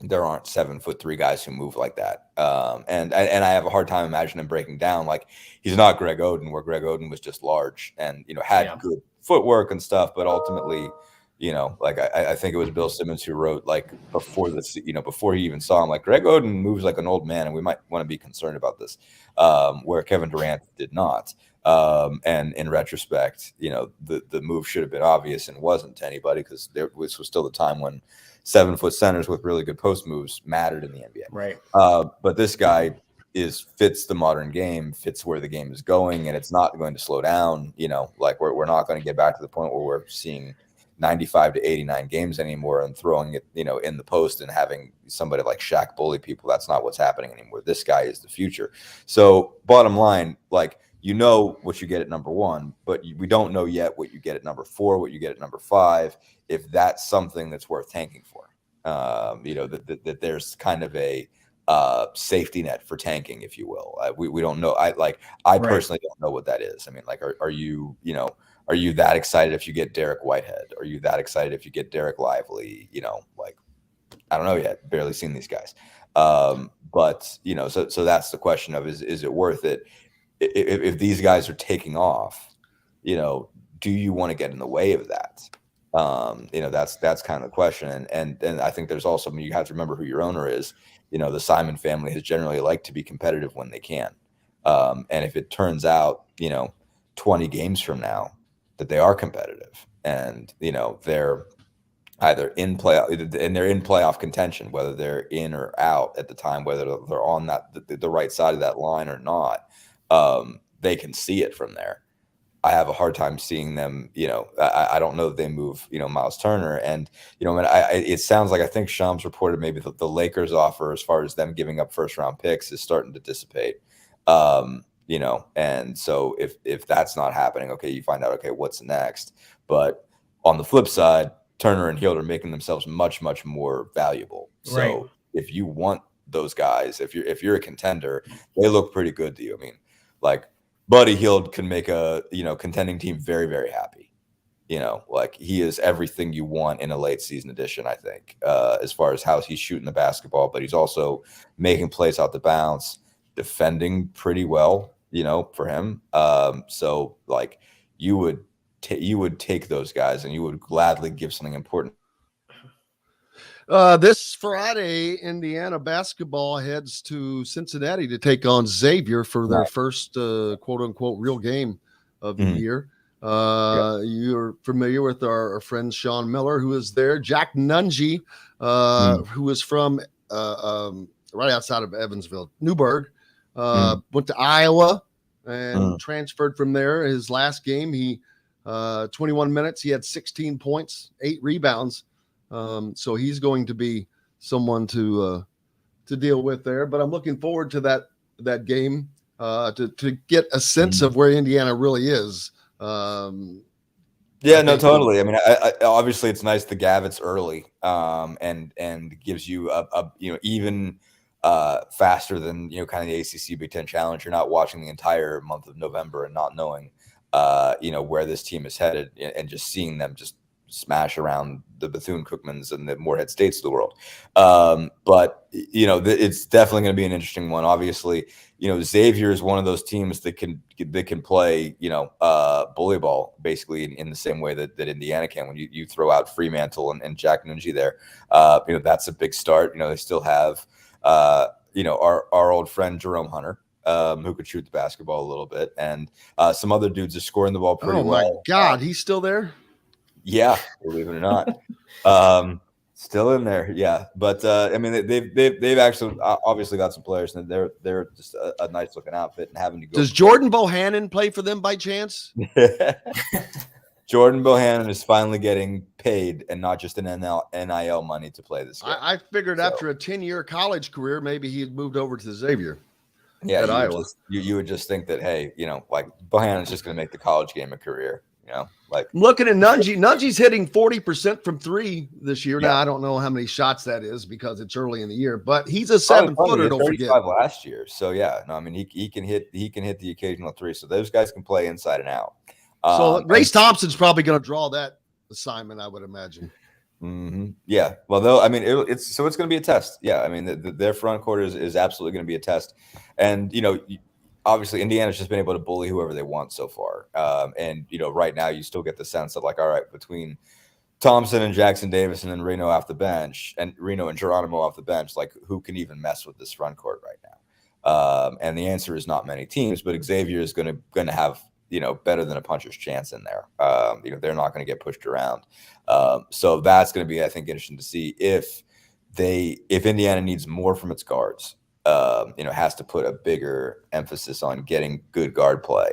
there aren't 7'3" guys who move like that. And I have a hard time imagining him breaking down. Like, he's not Greg Oden, where Greg Oden was just large and, had good footwork and stuff. But ultimately, like I think it was Bill Simmons who wrote, like, before he even saw him, like, Greg Oden moves like an old man, and we might want to be concerned about this, where Kevin Durant did not. And in retrospect, the move should have been obvious and wasn't to anybody, because this was still the time when 7-foot centers with really good post moves mattered in the NBA. Right. But this guy fits the modern game, fits where the game is going, and it's not going to slow down. Like we're not going to get back to the point where we're seeing 95 to 89 games anymore and throwing it, in the post and having somebody like Shaq bully people. That's not what's happening anymore. This guy is the future. So bottom line, like, what you get at number 1, but we don't know yet what you get at number 4, what you get at number 5, if that's something that's worth tanking for. That there's kind of a safety net for tanking, if you will. We don't know. I personally don't know what that is. I mean, like, are you that excited if you get Derek Whitehead? Are you that excited if you get Derek Lively? Like, I don't know yet. Barely seen these guys. But so that's the question of, is it worth it? If these guys are taking off, do you want to get in the way of that? That's kind of the question. And I think there's also, you have to remember who your owner is. The Simon family has generally liked to be competitive when they can. And if it turns out, 20 games from now that they are competitive and, they're either in playoff contention, whether they're in or out at the time, whether they're on the right side of that line or not, they can see it from there. I have a hard time seeing them, I don't know that they move, Miles Turner. And, it sounds like, I think Shams reported maybe the Lakers offer, as far as them giving up first round picks, is starting to dissipate. And so if that's not happening, okay, you find out, okay, what's next? But on the flip side, Turner and Hield are making themselves much, much more valuable. So if you want those guys, if you're a contender, they look pretty good to you. I mean, like, Buddy Hield can make a contending team very, very happy. Like, he is everything you want in a late season edition, I think, as far as how he's shooting the basketball, but he's also making plays out the bounce, defending pretty well, for him. So, like, you would take those guys, and you would gladly give something important. This Friday, Indiana basketball heads to Cincinnati to take on Xavier for their first quote unquote real game of the year. You're familiar with our friend Sean Miller, who is there. Jack Nungy, who is from right outside of Evansville, Newburgh, went to Iowa and transferred from there. His last game, he 21 minutes, he had 16 points, 8 rebounds. So he's going to be someone to deal with there, but I'm looking forward to that game to get a sense of where Indiana really is. Yeah, no, totally. I mean, I obviously it's nice the Gavitt's early, and gives you a even faster than kind of the ACC Big Ten Challenge. You're not watching the entire month of November and not knowing where this team is headed, and just seeing them just smash around the Bethune-Cookmans and the Morehead States of the world. But it's definitely going to be an interesting one. Obviously, Xavier is one of those teams that can play, bully ball basically in the same way that Indiana can. When you throw out Fremantle and Jack Nungy there, that's a big start. They still have, our old friend Jerome Hunter, who could shoot the basketball a little bit, and some other dudes are scoring the ball pretty well. Oh my God, he's still there? Yeah, believe it or not, still in there. Yeah, but I mean, they've actually obviously got some players, and they're just a nice looking outfit. And having to go. Does Jordan Bohannon play for them by chance? Jordan Bohannon is finally getting paid, and not just an NIL money to play this game. I figured after a 10-year college career, maybe he had moved over to Xavier. Yeah, at Iowa. You would just think that, hey, like Bohannon's just going to make the college game a career. Like I'm looking at Nunji. Nunji's hitting 40% from 3 this year. Yeah. Now I don't know how many shots that is because it's early in the year, but he's a 7-footer. Don't forget. Last year, so yeah, no, I mean he can hit the occasional 3. So those guys can play inside and out. So Race Thompson's probably going to draw that assignment, I would imagine. Mm-hmm. Yeah, well, though, I mean, it's going to be a test. Yeah, I mean, their front court is absolutely going to be a test, and obviously Indiana's just been able to bully whoever they want so far. And right now you still get the sense that, like, all right, between Thompson and Jackson Davis and then Reno off the bench and Reno and Geronimo off the bench, like, who can even mess with this front court right now? And the answer is not many teams, but Xavier is going to have better than a puncher's chance in there. They're not going to get pushed around. So that's going to be, I think, interesting to see if Indiana needs more from its guards. Has to put a bigger emphasis on getting good guard play.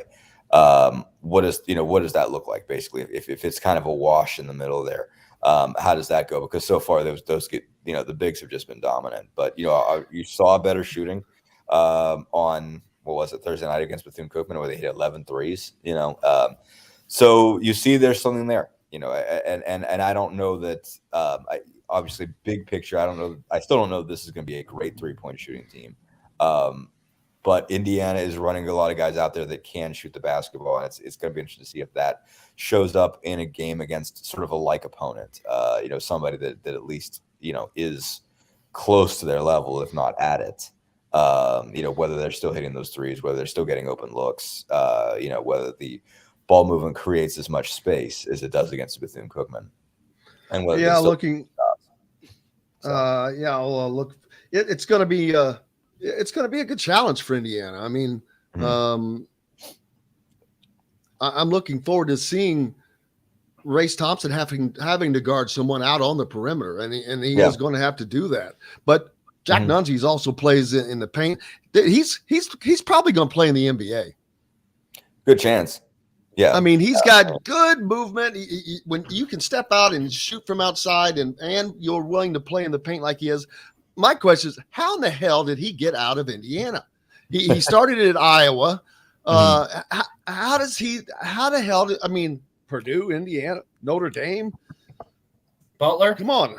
What does that look like? Basically, if it's kind of a wash in the middle there, how does that go? Because so far those get, the bigs have just been dominant. But you saw better shooting on, what was it, Thursday night against Bethune-Cookman, where they hit 11 threes. So you see there's something there. And I don't know that. Obviously, big picture, I still don't know if this is going to be a great 3-point shooting team. But Indiana is running a lot of guys out there that can shoot the basketball, and it's going to be interesting to see if that shows up in a game against sort of a like opponent. Somebody that at least is close to their level, if not at it. Whether they're still hitting those threes, whether they're still getting open looks, whether the ball movement creates as much space as it does against Bethune-Cookman. And whether looking. Look, it's going to be a good challenge for Indiana. I mean, I'm looking forward to seeing Race Thompson having to guard someone out on the perimeter, and he is going to have to do that. But Jack Nunzi also plays in the paint. He's probably going to play in the NBA. Good chance. Yeah, I mean, he's got good movement. When you can step out and shoot from outside, and you're willing to play in the paint like he is. My question is, how in the hell did he get out of Indiana? He started at Iowa. How the hell? Purdue, Indiana, Notre Dame, Butler. Come on.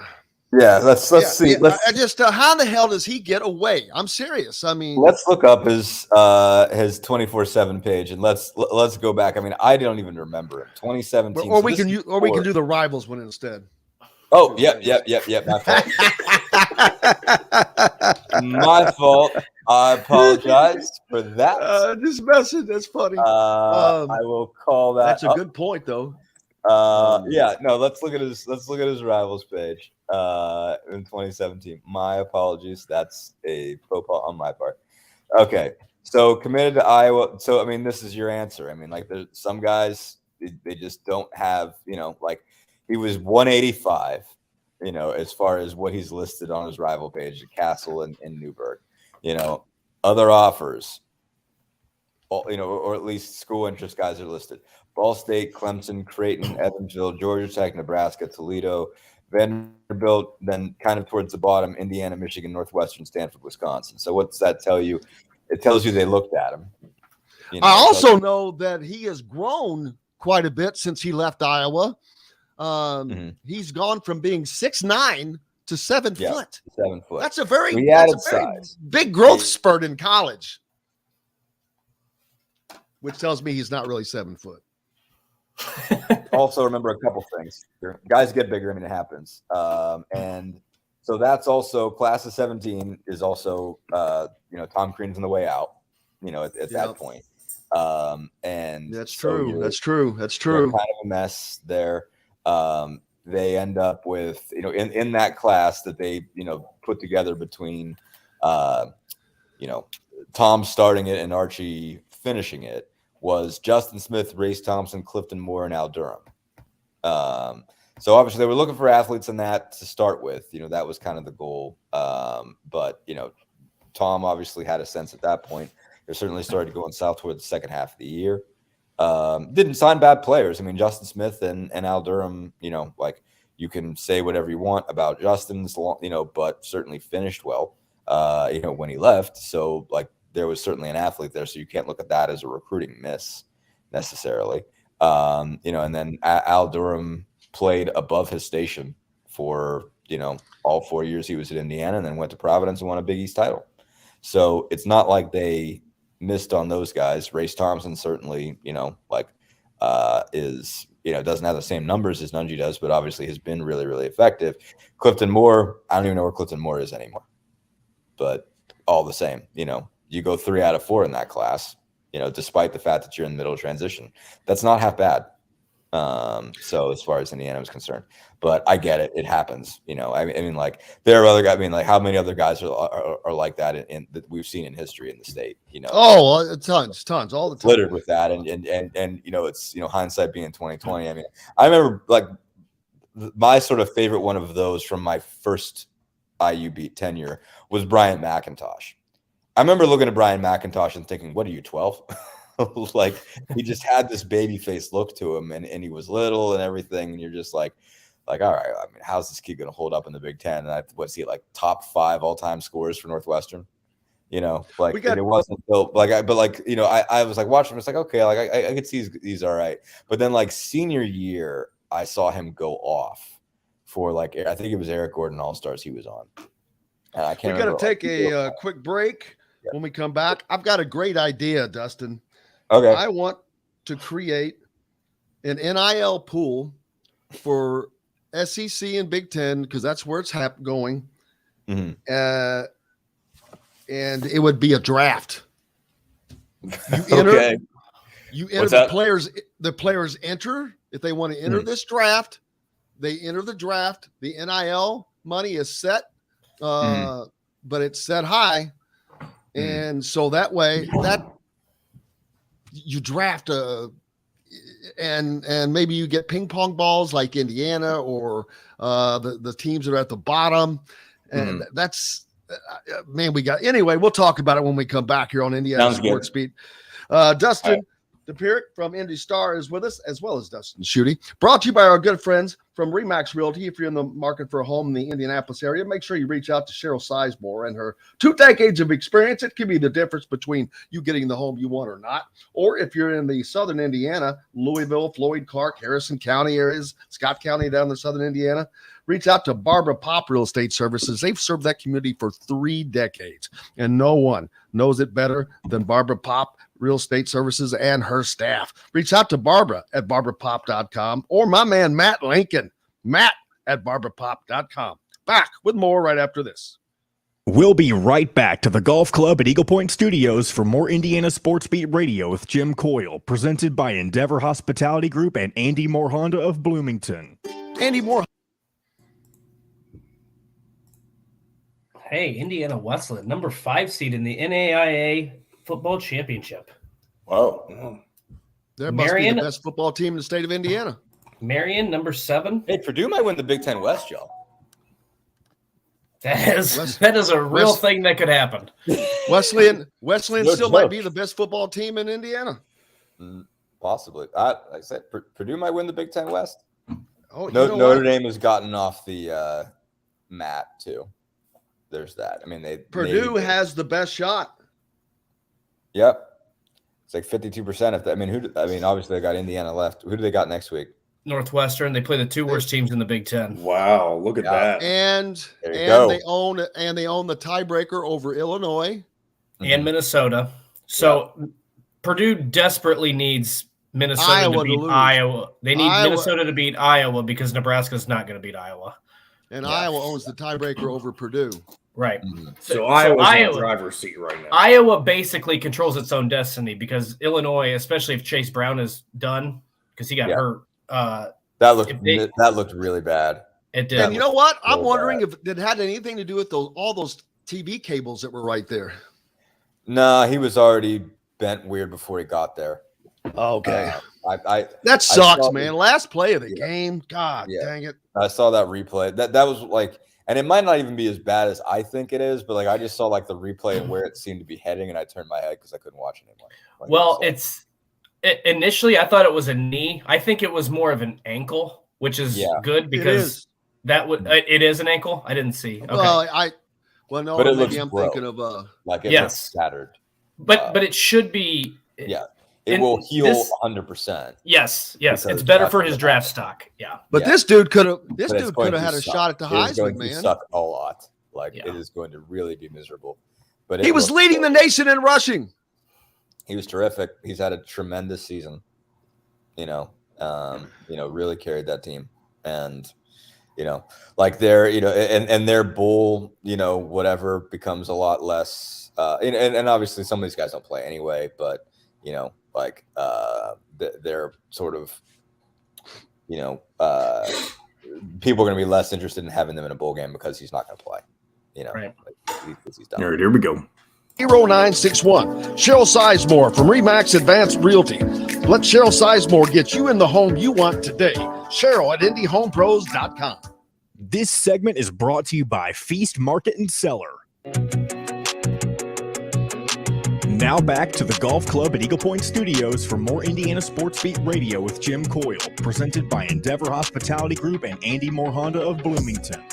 Yeah, let's see. How the hell does he get away? I'm serious. I mean, let's look up his 24/7 page and let's go back. I mean, I don't even remember it. 2017. Or we can do the Rivals one instead. Oh, yep. My fault. My fault. I apologize for that. This message, that's funny. I will call that. That's a good point, though. Let's look at his Rivals page in 2017. My apologies. That's a faux pas on my part. Okay, so committed to Iowa. So I mean, this is your answer. I mean, like, there's some guys they just don't have. Like, he was 185. As far as what he's listed on his Rival page at Castle and Newburgh. Other offers. Or at least school interest guys are listed. Ball State, Clemson, Creighton, Evansville, Georgia Tech, Nebraska, Toledo, Vanderbilt, then kind of towards the bottom, Indiana, Michigan, Northwestern, Stanford, Wisconsin. So what does that tell you? It tells you they looked at him. I also know that he has grown quite a bit since he left Iowa. He's gone from being 6'9" to 7 foot. 7 foot. That's a very big growth spurt in college. Which tells me he's not really 7 foot. Also, remember a couple things. Guys get bigger. I mean, it happens. And so that's also class of 17 is also, Tom Crean's on the way out, at that point. And that's true. That's true. Kind of a mess there. They end up with, in that class that they, put together between, Tom starting it and Archie finishing it, was Justin Smith, Race Thompson, Clifton Moore, and Al Durham. So obviously they were looking for athletes in that to start with. That was kind of the goal. But Tom obviously had a sense at that point. They certainly started going south toward the second half of the year. Didn't sign bad players. I mean, Justin Smith and Al Durham, like, you can say whatever you want about Justin's, but certainly finished well, when he left. So, like, there was certainly an athlete there, so you can't look at that as a recruiting miss necessarily. And then Al Durham played above his station for, all 4 years he was at Indiana, and then went to Providence and won a Big East title. So it's not like they missed on those guys. Race Thompson certainly, doesn't have the same numbers as Nunji does, but obviously has been really, really effective. Clifton Moore, I don't even know where Clifton Moore is anymore. But all the same, you go 3 out of 4 in that class, despite the fact that you're in the middle of transition. That's not half bad. So as far as Indiana is concerned, but I get it. It happens, I mean, like there are other guys. I mean, like how many other guys are like that in that we've seen in history in the state, Oh, tons all the time. Littered with that. And it's, hindsight being 2020. I mean, I remember like my sort of favorite one of those from my first IU beat tenure was Bryant McIntosh. I remember looking at Brian McIntosh and thinking, what are you, 12? Like he just had this baby face look to him, and he was little and everything. And you're just like, all right, I mean, how's this kid going to hold up in the Big Ten? And what's he, like top 5 all-time scorers for Northwestern? And it wasn't until I was like watching him. It's like, okay, like I could see he's all right. But then like senior year, I saw him go off for like, I think it was Eric Gordon All-Stars he was on. And I can't. We got to take a quick break. Yeah. When we come back, I've got a great idea, Dustin. Okay. I want to create an NIL pool for SEC and Big Ten because that's where it's going. Mm-hmm. And it would be a draft. You okay. You enter the players. The players enter if they want to enter this draft. They enter the draft. The NIL money is set, but it's set high, and so that way that you draft and maybe you get ping pong balls like Indiana or the teams that are at the bottom, and that's anyway. We'll talk about it when we come back here on Indiana Sounds Sports good. Beat. Dustin Dopirak from Indy Star is with us, as well as Dustin Schutte. Brought to you by our good friends from Remax Realty. If you're in the market for a home in the Indianapolis area, make sure you reach out to Cheryl Sizemore and her 2 decades of experience. It can be the difference between you getting the home you want or not. Or if you're in the southern Indiana, Louisville, Floyd, Clark, Harrison County areas, Scott County down in southern Indiana, reach out to Barbara Pop Real Estate Services. They've served that community for 3 decades, and no one knows it better than Barbara Pop Real Estate Services and her staff. Reach out to Barbara at barbarapop.com or my man Matt Lincoln, Matt at barbarapop.com. Back with more right after this. We'll be right back to the Golf Club at Eagle Point Studios for more Indiana Sports Beat Radio with Jim Coyle, presented by Endeavor Hospitality Group and Andy Moore Honda of Bloomington. Andy Moore. Hey, Indiana Wesleyan, number 5 seed in the NAIA football championship. Wow. There must be the best football team in the state of Indiana. Marion, number 7. Hey, Purdue might win the Big Ten West, y'all. That is a real thing that could happen. Wesleyan still might be the best football team in Indiana. Possibly. Like I said, Purdue might win the Big Ten West. Oh, Notre Dame has gotten off the mat too. There's that. I mean, Purdue has the best shot. Yep, it's like 52%. Obviously they got Indiana left. Who do they got next week? Northwestern. They play the 2 worst teams in the Big Ten. Wow, look at that. And they own the tiebreaker over Illinois and Minnesota. So Purdue desperately needs Minnesota to beat Iowa. They need Minnesota to beat Iowa because Nebraska's not going to beat Iowa. And Iowa owns the tiebreaker over Purdue. Right. So Iowa's in the driver's seat right now. Iowa basically controls its own destiny because Illinois, especially if Chase Brown is done, because he got hurt. That looked really bad. It did. And you know what? I'm wondering if it had anything to do with all those TV cables that were right there. Nah, he was already bent weird before he got there. Okay. That sucks, man. Last play of the game. God dang it. I saw that replay. That was like, and it might not even be as bad as I think it is, but like I just saw like the replay and where it seemed to be heading, and I turned my head because I couldn't watch it anymore. Initially I thought it was a knee. I think it was more of an ankle, which is good because it is an ankle. I didn't see. Okay. But it looks I'm thinking of like it looks scattered. But it should be. It will heal 100%. Yes, it's better for his draft stock. Yeah, but this dude could have had a shot at the Heisman, man. Suck a lot. It is going to really be miserable. But he was leading the nation in rushing. He was terrific. He's had a tremendous season. Really carried that team, and their bowl, whatever becomes a lot less. And obviously some of these guys don't play anyway, but they're sort of, people are going to be less interested in having them in a bowl game because he's not going to play. Right. He's done. All right, here we go. 0961. Cheryl Sizemore from Remax Advanced Realty. Let Cheryl Sizemore get you in the home you want today. Cheryl at IndyHomePros.com. This segment is brought to you by Feast Market and Cellar. Now back to the Golf Club at Eagle Point Studios for more Indiana Sports Beat Radio with Jim Coyle, presented by Endeavor Hospitality Group and Andy Moore Honda of Bloomington.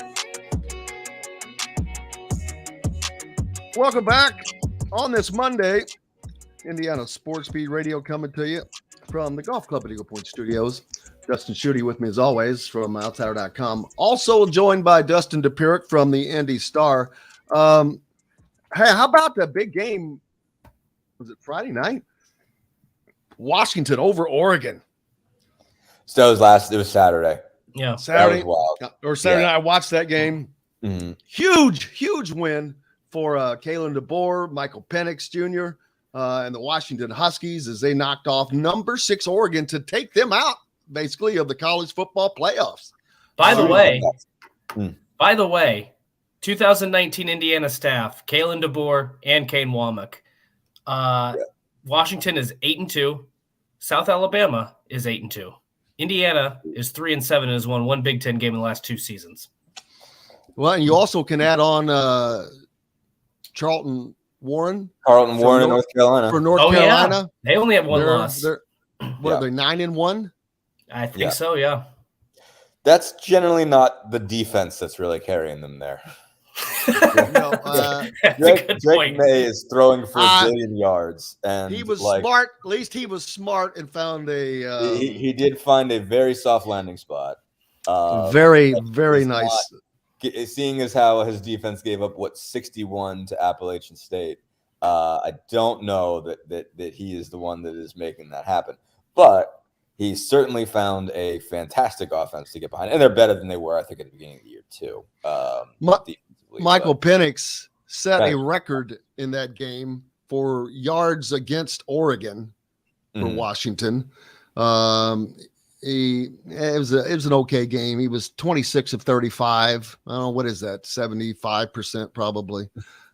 Welcome back on this Monday. Indiana Sports Beat Radio coming to you from the Golf Club at Eagle Point Studios. Dustin Schutte with me as always from Outsider.com. Also joined by Dustin Dopirak from the Indy Star. Hey, how about the big game? Was it Friday night? Washington over Oregon. So it was Saturday. Yeah. Saturday. Wild. Or Saturday night. I watched that game. Mm-hmm. Huge win for Kalen DeBoer, Michael Penix Jr., and the Washington Huskies as they knocked off number 6 Oregon to take them out, basically, of the college football playoffs. By the way, 2019 Indiana staff, Kalen DeBoer and Kane Womack. Washington is 8-2. South Alabama is 8-2. Indiana is 3-7 and has won one Big Ten game in the last 2 seasons. Well, and you also can add on Charlton Warren in North Carolina. For North Carolina. Yeah. They only have one loss. They're 9-1? I think so, yeah. That's generally not the defense that's really carrying them there. Drake May is throwing for a billion yards, and he was smart. At least he was smart and found a. He did find a very soft landing spot. Very nice. Seeing as how his defense gave up 61 to Appalachian State, I don't know that he is the one that is making that happen, but he certainly found a fantastic offense to get behind, and they're better than they were, I think, at the beginning of the year too. Michael Penix set a record in that game for yards against Oregon for Washington. It was an okay game. He was 26 of 35. I don't know, what is that? 75% probably.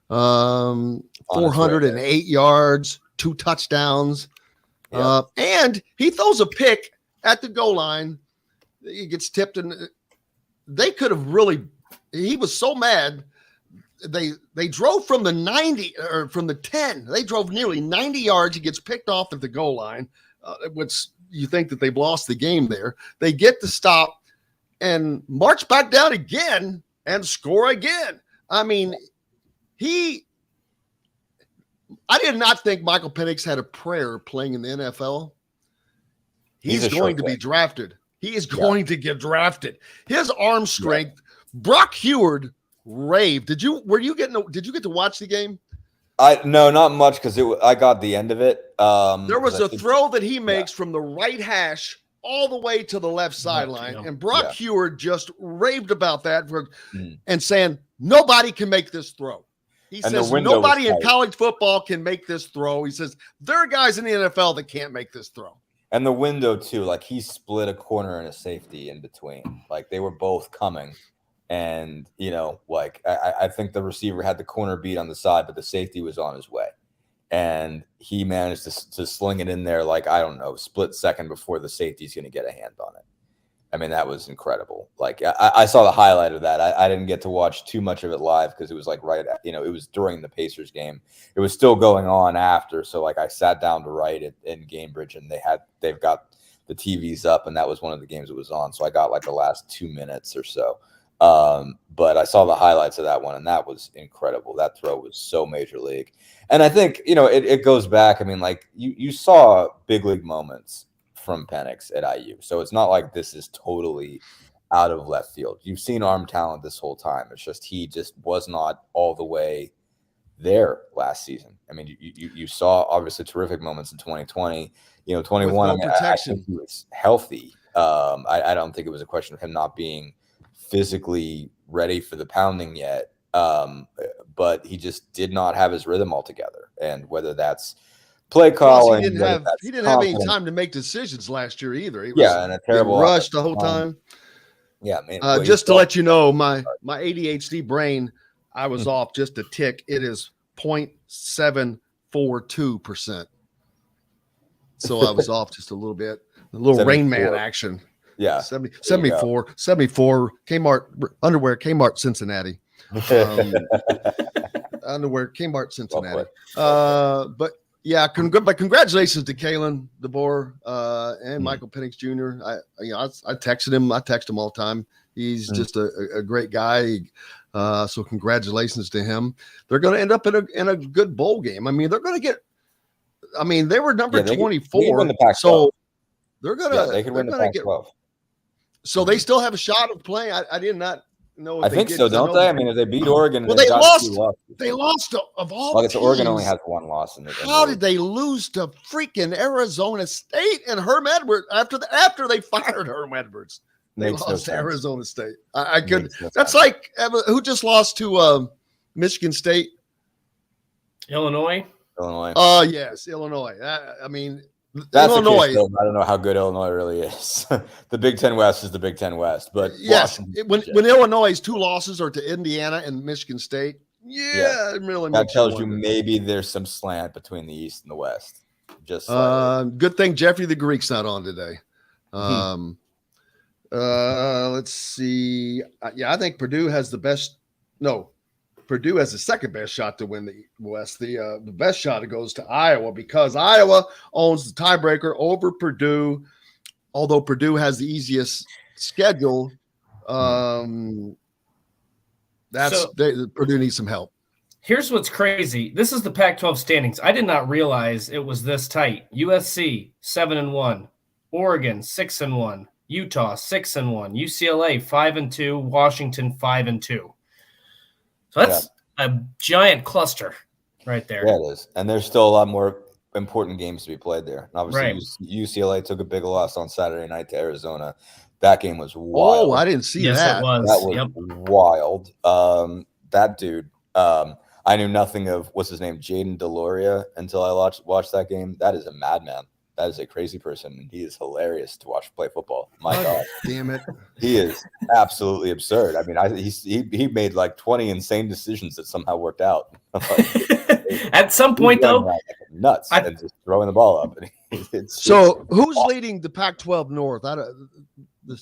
408 yards, 2 touchdowns. Yeah. And he throws a pick at the goal line. He gets tipped, and they could have really. He was so mad. They drove from the 90 or from the 10. They drove nearly 90 yards. He gets picked off at the goal line, which you think that they've lost the game there. They get the stop and march back down again and score again. I mean, I did not think Michael Penix had a prayer playing in the NFL. He's going to be drafted. He is going to get drafted. His arm strength. Brock Heward raved. Did you get to watch the game? No, not much, because I got the end of it. There was a throw that he makes from the right hash all the way to the left sideline, and Brock Heward just raved about that and saying nobody can make this throw. He says nobody in college football can make this throw. He says there are guys in the NFL that can't make this throw. And the window too, like he split a corner and a safety in between. Like they were both coming. And, I think the receiver had the corner beat on the side, but the safety was on his way. And he managed to sling it in there, split second before the safety's going to get a hand on it. I mean, that was incredible. Like, I saw the highlight of that. I didn't get to watch too much of it live because it was it was during the Pacers game. It was still going on after. So, I sat down to write it in Gamebridge, and they've got the TVs up, and that was one of the games that was on. So I got the last 2 minutes or so. But I saw the highlights of that one, and that was incredible. That throw was so major league. And I think, it goes back. I mean, like you saw big league moments from Penix at IU. So it's not like this is totally out of left field. You've seen arm talent this whole time. It's just he just was not all the way there last season. I mean, you saw obviously terrific moments in 2020. 21, I think he was healthy. I don't think it was a question of him not being physically ready for the pounding yet. But he just did not have his rhythm altogether. And whether that's play calling, he didn't have any time to make decisions last year either. He was and a terrible rush the whole time. Yeah, man. Just to let you know, my ADHD brain, I was off just a tick. It is 0.742%. So I was off just a little bit. A little Rain Man action. Yeah. 74 Kmart underwear, Kmart Cincinnati. Underwear, Kmart Cincinnati. But yeah, congratulations to Kalen DeBoer and Michael Penix Jr. I texted him. I text him all the time. He's just a great guy. So congratulations to him. They're going to end up in a good bowl game. I mean, they're going to get. I mean, they were number 24, they win the Pac-12. So they're going to. They could win the Pac-12. So they still have a shot of playing. I did not know. I think so, don't they? I mean, if they beat Oregon, well, they lost. They lost of all. Well, Oregon only has one loss. How did they lose to freaking Arizona State and Herm Edwards after they fired Herm Edwards? They lost to Arizona State. I could. That's like who just lost to Michigan State? Illinois. Oh yes, Illinois. I mean. That's Illinois. I don't know how good Illinois really is. The Big Ten West is the Big Ten West, but yes, when Illinois' 2 losses are to Indiana and Michigan State, it really that tells you maybe there's some slant between the East and the West. Just good thing Jeffrey the Greek's not on today. Let's see. I think Purdue has the best. No, Purdue has the second best shot to win the West. The best shot goes to Iowa because Iowa owns the tiebreaker over Purdue. Although Purdue has the easiest schedule, Purdue needs some help. Here's what's crazy. This is the Pac-12 standings. I did not realize it was this tight. USC 7-1, Oregon 6-1, Utah 6-1, UCLA 5-2, Washington 5-2. So that's a giant cluster right there. Yeah, it is. And there's still a lot more important games to be played there. And obviously, UCLA took a big loss on Saturday night to Arizona. That game was wild. Oh, I didn't see that. It was. That was wild. That dude, I knew nothing of, what's his name, Jaden Deloria, until I watched that game. That is a madman. That is a crazy person, and he is hilarious to watch play football. My God, damn it, he is absolutely absurd. I mean, he made like 20 insane decisions that somehow worked out. At some point, though, nuts and just throwing the ball up. Who's leading the Pac-12 North?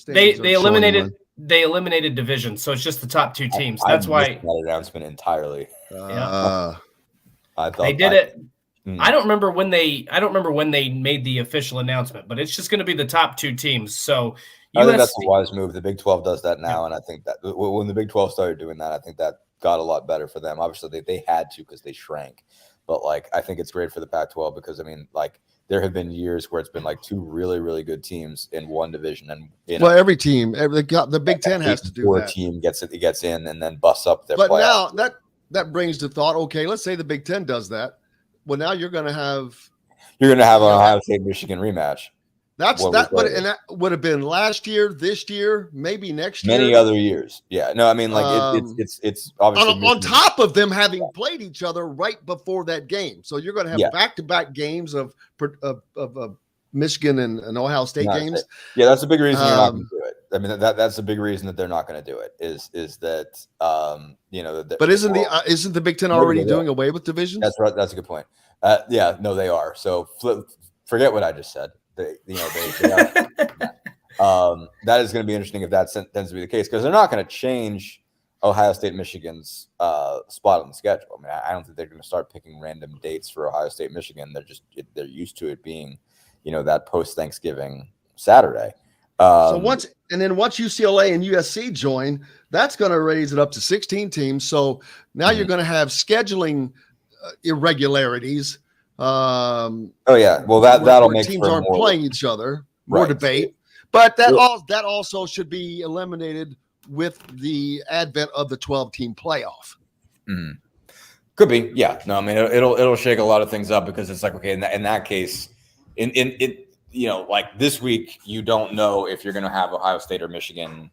They eliminated division, so it's just the top 2 teams. That's why that announcement entirely. I thought they did it. I don't remember when they made the official announcement, but it's just going to be the top 2 teams. So I think that's a wise move. The Big 12 does that now, and I think that when the Big 12 started doing that, I think that got a lot better for them. Obviously, they had to because they shrank, but like I think it's great for the Pac-12 because I mean, like there have been years where it's been like 2 really, really good teams in one division, and every team, the Big Ten has to do that. Team gets in and then busts up their. But playoff. now that brings the thought. Okay, let's say the Big Ten does that. Well, now you're going to have an Ohio State Michigan rematch. That would have been last year, this year, maybe next year, many other years. Yeah, no, I mean like it's obviously on top of them having played each other right before that game. So you're going to have back-to-back games of Michigan and Ohio State games. Yeah, that's a big reason you're not going to do it. I mean that's a big reason that they're not going to do it. Is that But isn't the Big Ten already doing away with divisions? That's right. That's a good point. Yeah, no, they are. So forget what I just said. They are. That is going to be interesting if that tends to be the case because they're not going to change Ohio State Michigan's spot on the schedule. I mean, I don't think they're going to start picking random dates for Ohio State Michigan. They're used to it being, that post Thanksgiving Saturday. So And then once UCLA and USC join, that's going to raise it up to 16 teams. So now you're going to have scheduling irregularities. Well, that'll make teams for aren't more playing each other, more debate. But that also should be eliminated with the advent of the 12-team playoff. Mm-hmm. Could be, yeah. No, I mean it'll shake a lot of things up because it's like, okay, in that case, like this week, you don't know if you're going to have Ohio State or Michigan.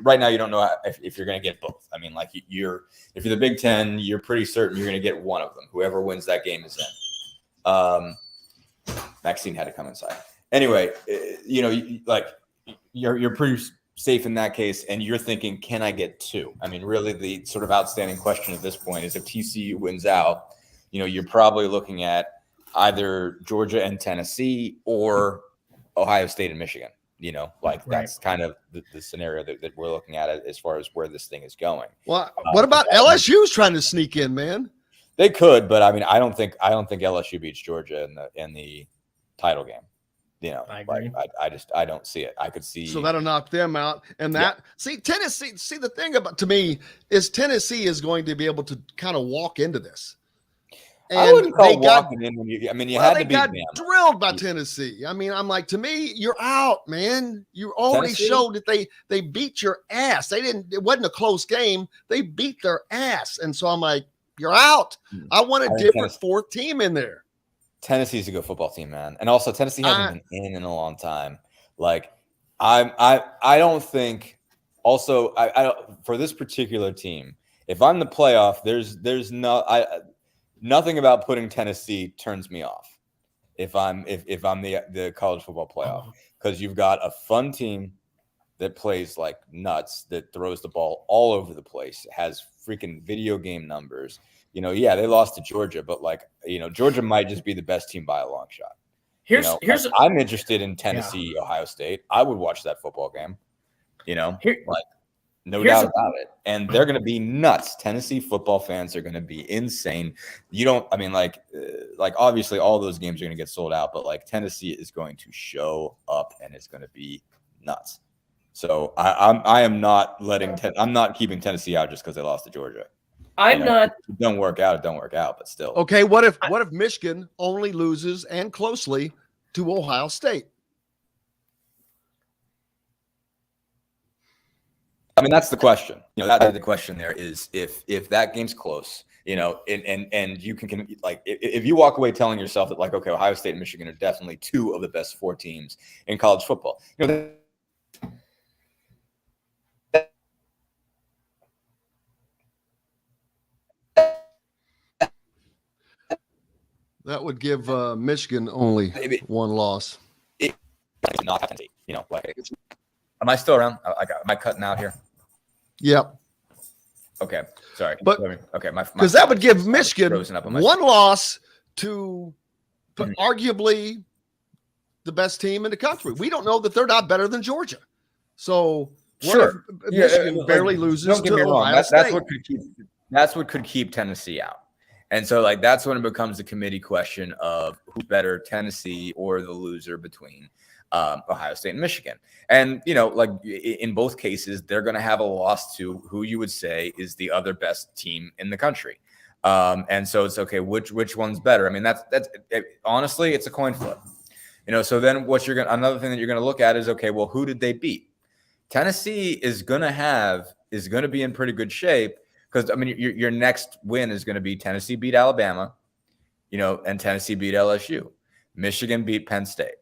Right now, you don't know if you're going to get both. I mean, like if you're the Big Ten, you're pretty certain you're going to get one of them. Whoever wins that game is in. Maxine had to come inside. Anyway, you're pretty safe in that case, and you're thinking, can I get two? I mean, really, the sort of outstanding question at this point is if TCU wins out, you're probably looking at either Georgia and Tennessee or Ohio State and Michigan. That's kind of the scenario that we're looking at as far as where this thing is going. Well, what about LSU's trying to sneak in, man? They could, but I mean, I don't think LSU beats Georgia in the title game. I agree. I don't see it. I could see. So that'll knock them out. And Tennessee, the thing about, to me, is Tennessee is going to be able to kind of walk into this. And I wouldn't call walking in when you had to be drilled by Tennessee. I mean, I'm like, to me, you're out, man. You already showed that they beat your ass. It wasn't a close game. They beat their ass. And so I'm like, you're out. I want a different fourth team in there. Tennessee's a good football team, man. And also Tennessee hasn't been in a long time. Like I don't think also I for this particular team, if I'm the playoff, there's nothing about putting Tennessee turns me off if I'm the college football playoff, because you've got a fun team that plays like nuts, that throws the ball all over the place, has freaking video game numbers. They lost to Georgia, but Georgia might just be the best team by a long shot. I'm interested in Tennessee, Ohio State. I would watch that football game. No doubt about it. And they're going to be nuts. Tennessee football fans are going to be insane. Obviously all those games are going to get sold out, but Tennessee is going to show up and it's going to be nuts. So I am not I'm not keeping Tennessee out just because they lost to Georgia. If it don't work out, it don't work out, but still. Okay, what if Michigan only loses and closely to Ohio State? I mean, that's the question. The question there is if that game's close, and you can if you walk away telling yourself that okay, Ohio State and Michigan are definitely two of the best four teams in college football. That would give Michigan only one loss. Not have am I still around? Am I cutting out here? Yep. Okay, sorry. But because that would give Michigan one loss to arguably the best team in the country. We don't know that they're not better than Georgia. So what if Michigan barely loses don't get to me wrong. Ohio State? That's what could keep Tennessee out. And so that's when it becomes a committee question of who's better, Tennessee or the loser between Ohio State and Michigan. And, in both cases, they're going to have a loss to who you would say is the other best team in the country. And so it's okay, which one's better? I mean, that's honestly, it's a coin flip. So then another thing that you're going to look at is, okay, well, who did they beat? Tennessee is going to be in pretty good shape. Because, I mean, your next win is going to be Tennessee beat Alabama, and Tennessee beat LSU. Michigan beat Penn State.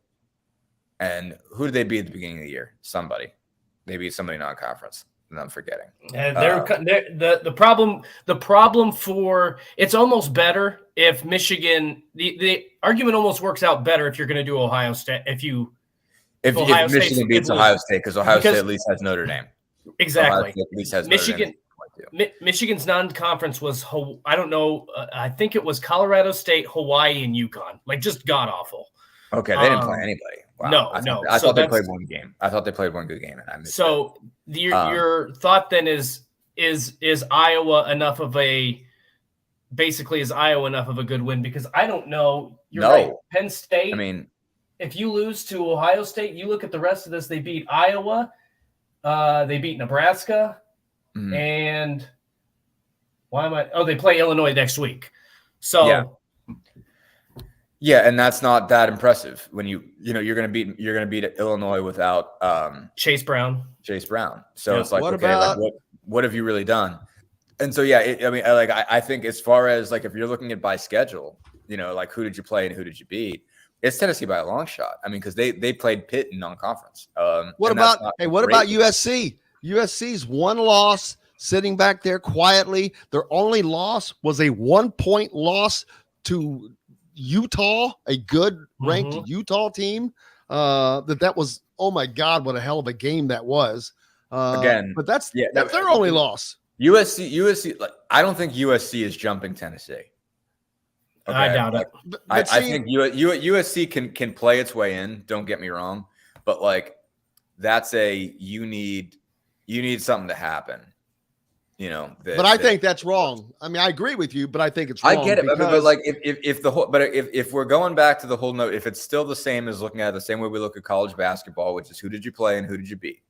And who did they beat at the beginning of the year? Somebody. They beat somebody non-conference. And I'm forgetting. And the problem for it's almost better if Michigan the argument almost works out better if you're going to do Ohio State if Michigan beats Ohio State because Ohio State at least has Notre Dame. Exactly. At least has Michigan. Michigan's non-conference was, I don't know, I think it was Colorado State, Hawaii, and UConn. Just god-awful. Okay, they didn't play anybody. Wow. I thought they played one game. I thought they played one good game, and I missed it. Your thought then is Iowa enough of a – basically is Iowa enough of a good win? Because I don't know. You're right. Penn State, I mean – if you lose to Ohio State, you look at the rest of this, they beat Iowa, They beat Nebraska, and they play Illinois next week. So yeah, and that's not that impressive when you're going to beat Illinois without Chase Brown. So it's like, what have you really done? And so I think as far as like if you're looking at by schedule, like who did you play and who did you beat? It's Tennessee by a long shot. I mean, because they played Pitt in non-conference. What about USC? USC's one loss, sitting back there quietly. Their only loss was a 1-point loss to Utah, a good ranked Utah team. That was, oh my God, what a hell of a game that was. But that's their only loss. USC. Like, I don't think USC is jumping Tennessee. Okay? I doubt it. I think USC can play its way in. Don't get me wrong, but like that's you need something to happen. But I think that's wrong. I mean, I agree with you, but I think it's wrong. I get it, but like if we're going back to the whole note, if it's still the same as looking at it the same way we look at college basketball, which is who did you play and who did you beat?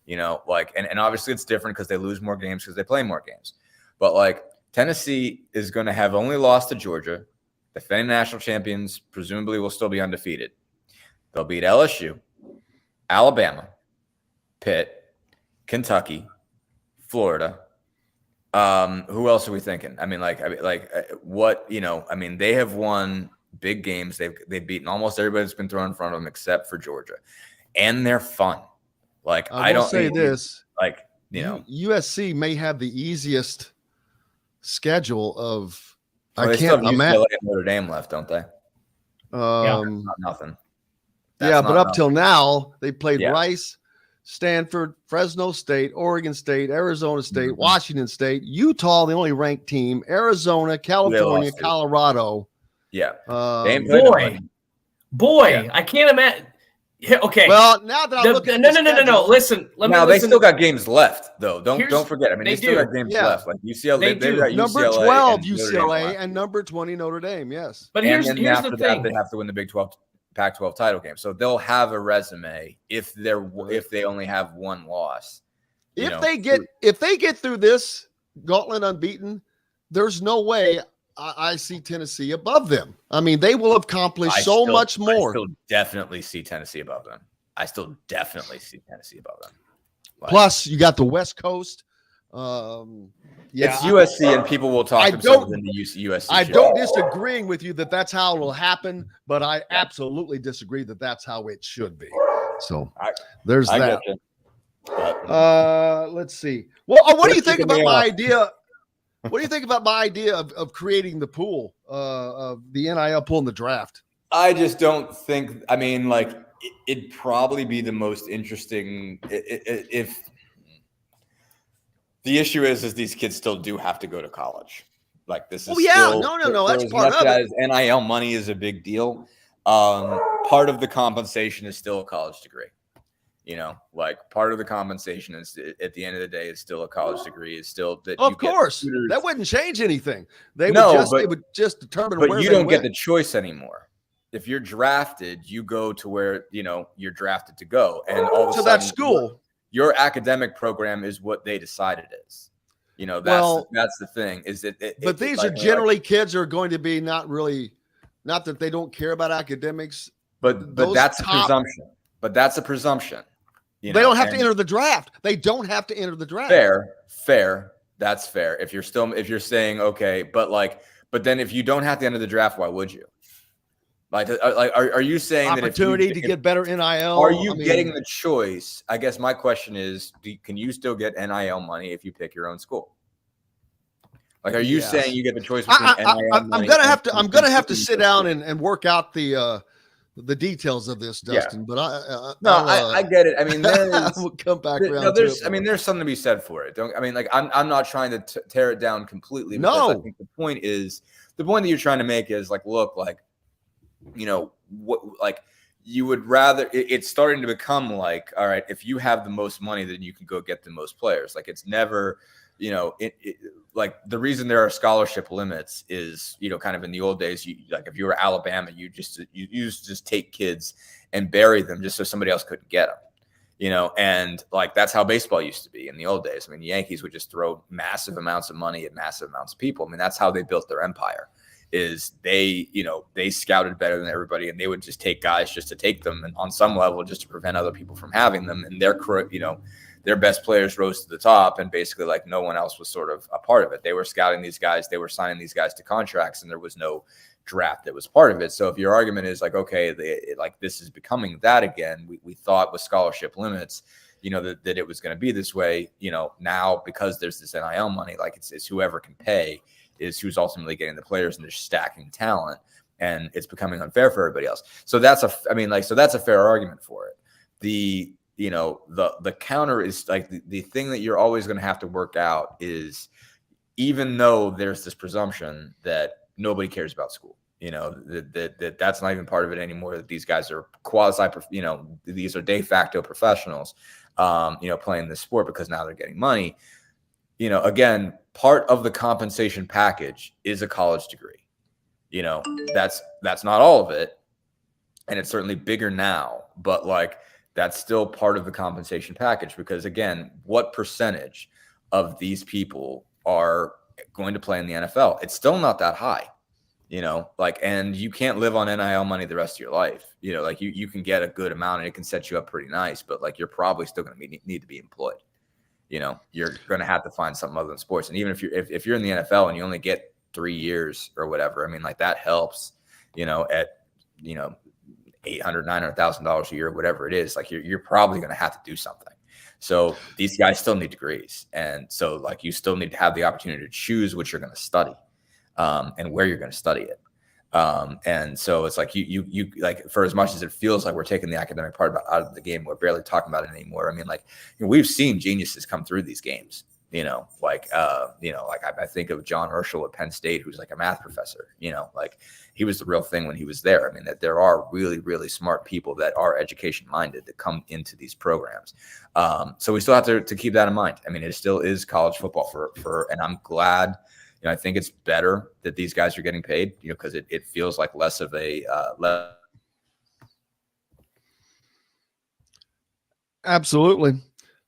And obviously it's different because they lose more games because they play more games. But like Tennessee is going to have only lost to Georgia. The defending national champions presumably will still be undefeated. They'll beat LSU, Alabama, Pitt, Kentucky, Florida. Who else are we thinking? I mean, they have won big games. They've beaten almost everybody that's been thrown in front of them except for Georgia, and they're fun. Like I don't say this. Like USC may have the easiest schedule of. Well, I can't imagine. Notre Dame left, don't they? Not nothing. But up till now, they played Rice, Stanford, Fresno State, Oregon State, Arizona State, Washington State, Utah, the only ranked team, Arizona, California, Colorado. Yeah. Boy, I can't imagine. Okay. Well, now that I look at no. Listen, they still got games left, though. Don't forget. I mean, they still got games left. Like UCLA, they've got number UCLA 12 UCLA and number 20 Notre Dame. Yes, but here's the thing: they have to win the Big 12, Pac-12 title game, so they'll have a resume if they only have one loss. If they get through this gauntlet unbeaten, there's no way I see Tennessee above them. I mean, they will accomplish much more. I still definitely see Tennessee above them. Like, plus, you got the West Coast. It's USC, and people will talk themselves into USC. I don't disagreeing with you that's how it will happen, but I absolutely disagree that's how it should be. So there's that. Let's see. Well, what do you think about my idea? What do you think about my idea of creating the pool, of the NIL pool in the draft? I just don't think. I mean, like it'd probably be the most interesting if. The issue is these kids still do have to go to college. Like this is no. That's part of it. NIL money is a big deal. Part of the compensation is still a college degree. Like part of the compensation is at the end of the day is still a college degree. Is still that. Of course, that wouldn't change anything. They would just determine. But you don't get the choice anymore. If you're drafted, you go to where you're drafted to go, and all of a sudden, that school. Your academic program is what they decide it is. That's the thing. Is that? But these are generally kids who are going to be not that they don't care about academics. But that's a presumption. But that's a presumption. They don't have to enter the draft. They don't have to enter the draft. Fair. That's fair. If you're saying okay, but then if you don't have to enter the draft, why would you? Are you saying opportunity to get better NIL? Are you getting the choice? I guess my question is, can you still get NIL money if you pick your own school? Like, are you saying you get the choice between NIL money? I'm gonna have to sit down and work out the details of this, Dustin. But I get it. I mean, we'll come back around. There's something to be said for it. I'm not trying to tear it down completely. No, I think the point that you're trying to make is you would rather it's starting to become like, all right, if you have the most money, then you can go get the most players. Like it's never, like the reason there are scholarship limits is, kind of in the old days, if you were Alabama, you used to just take kids and bury them just so somebody else couldn't get them. and like that's how baseball used to be in the old days. I mean, the Yankees would just throw massive amounts of money at massive amounts of people. I mean, that's how they built their empire. Is they scouted better than everybody, and they would just take guys just to take them, and on some level just to prevent other people from having them. And their best players rose to the top, and basically like no one else was sort of a part of it. They were scouting these guys, they were signing these guys to contracts, and there was no draft that was part of it. So if your argument is like, okay, this is becoming that again, we thought with scholarship limits, that it was going to be this way, now because there's this NIL money, like it's whoever can pay is who's ultimately getting the players, and they're stacking talent, and it's becoming unfair for everybody else. So that's a fair argument for it. The counter is like the thing that you're always going to have to work out is, even though there's this presumption that nobody cares about school, that's not even part of it anymore, that these guys are these are de facto professionals, playing this sport because now they're getting money. Again, part of the compensation package is a college degree. That's not all of it, and it's certainly bigger now, but like that's still part of the compensation package, because again, what percentage of these people are going to play in the NFL? It's still not that high, and you can't live on NIL money the rest of your life. You can get a good amount and it can set you up pretty nice, but like you're probably still going to need to be employed. You're going to have to find something other than sports. And even if you're in the NFL and you only get 3 years or whatever, I mean, like that helps, at, $800,000, $900,000 a year, whatever it is, like you're probably going to have to do something. So these guys still need degrees. And so like, you still need to have the opportunity to choose what you're going to study, and where you're going to study it. And so it's like you like, for as much as it feels like we're taking the academic part out of the game, we're barely talking about it anymore. I mean, like, we've seen geniuses come through these games, I think of John Herschel at Penn State, who's like a math professor, like he was the real thing when he was there. I mean, that there are really, really smart people that are education minded that come into these programs. So we still have to keep that in mind. I mean, it still is college football and I'm glad. I think it's better that these guys are getting paid, because it feels like less of a Absolutely.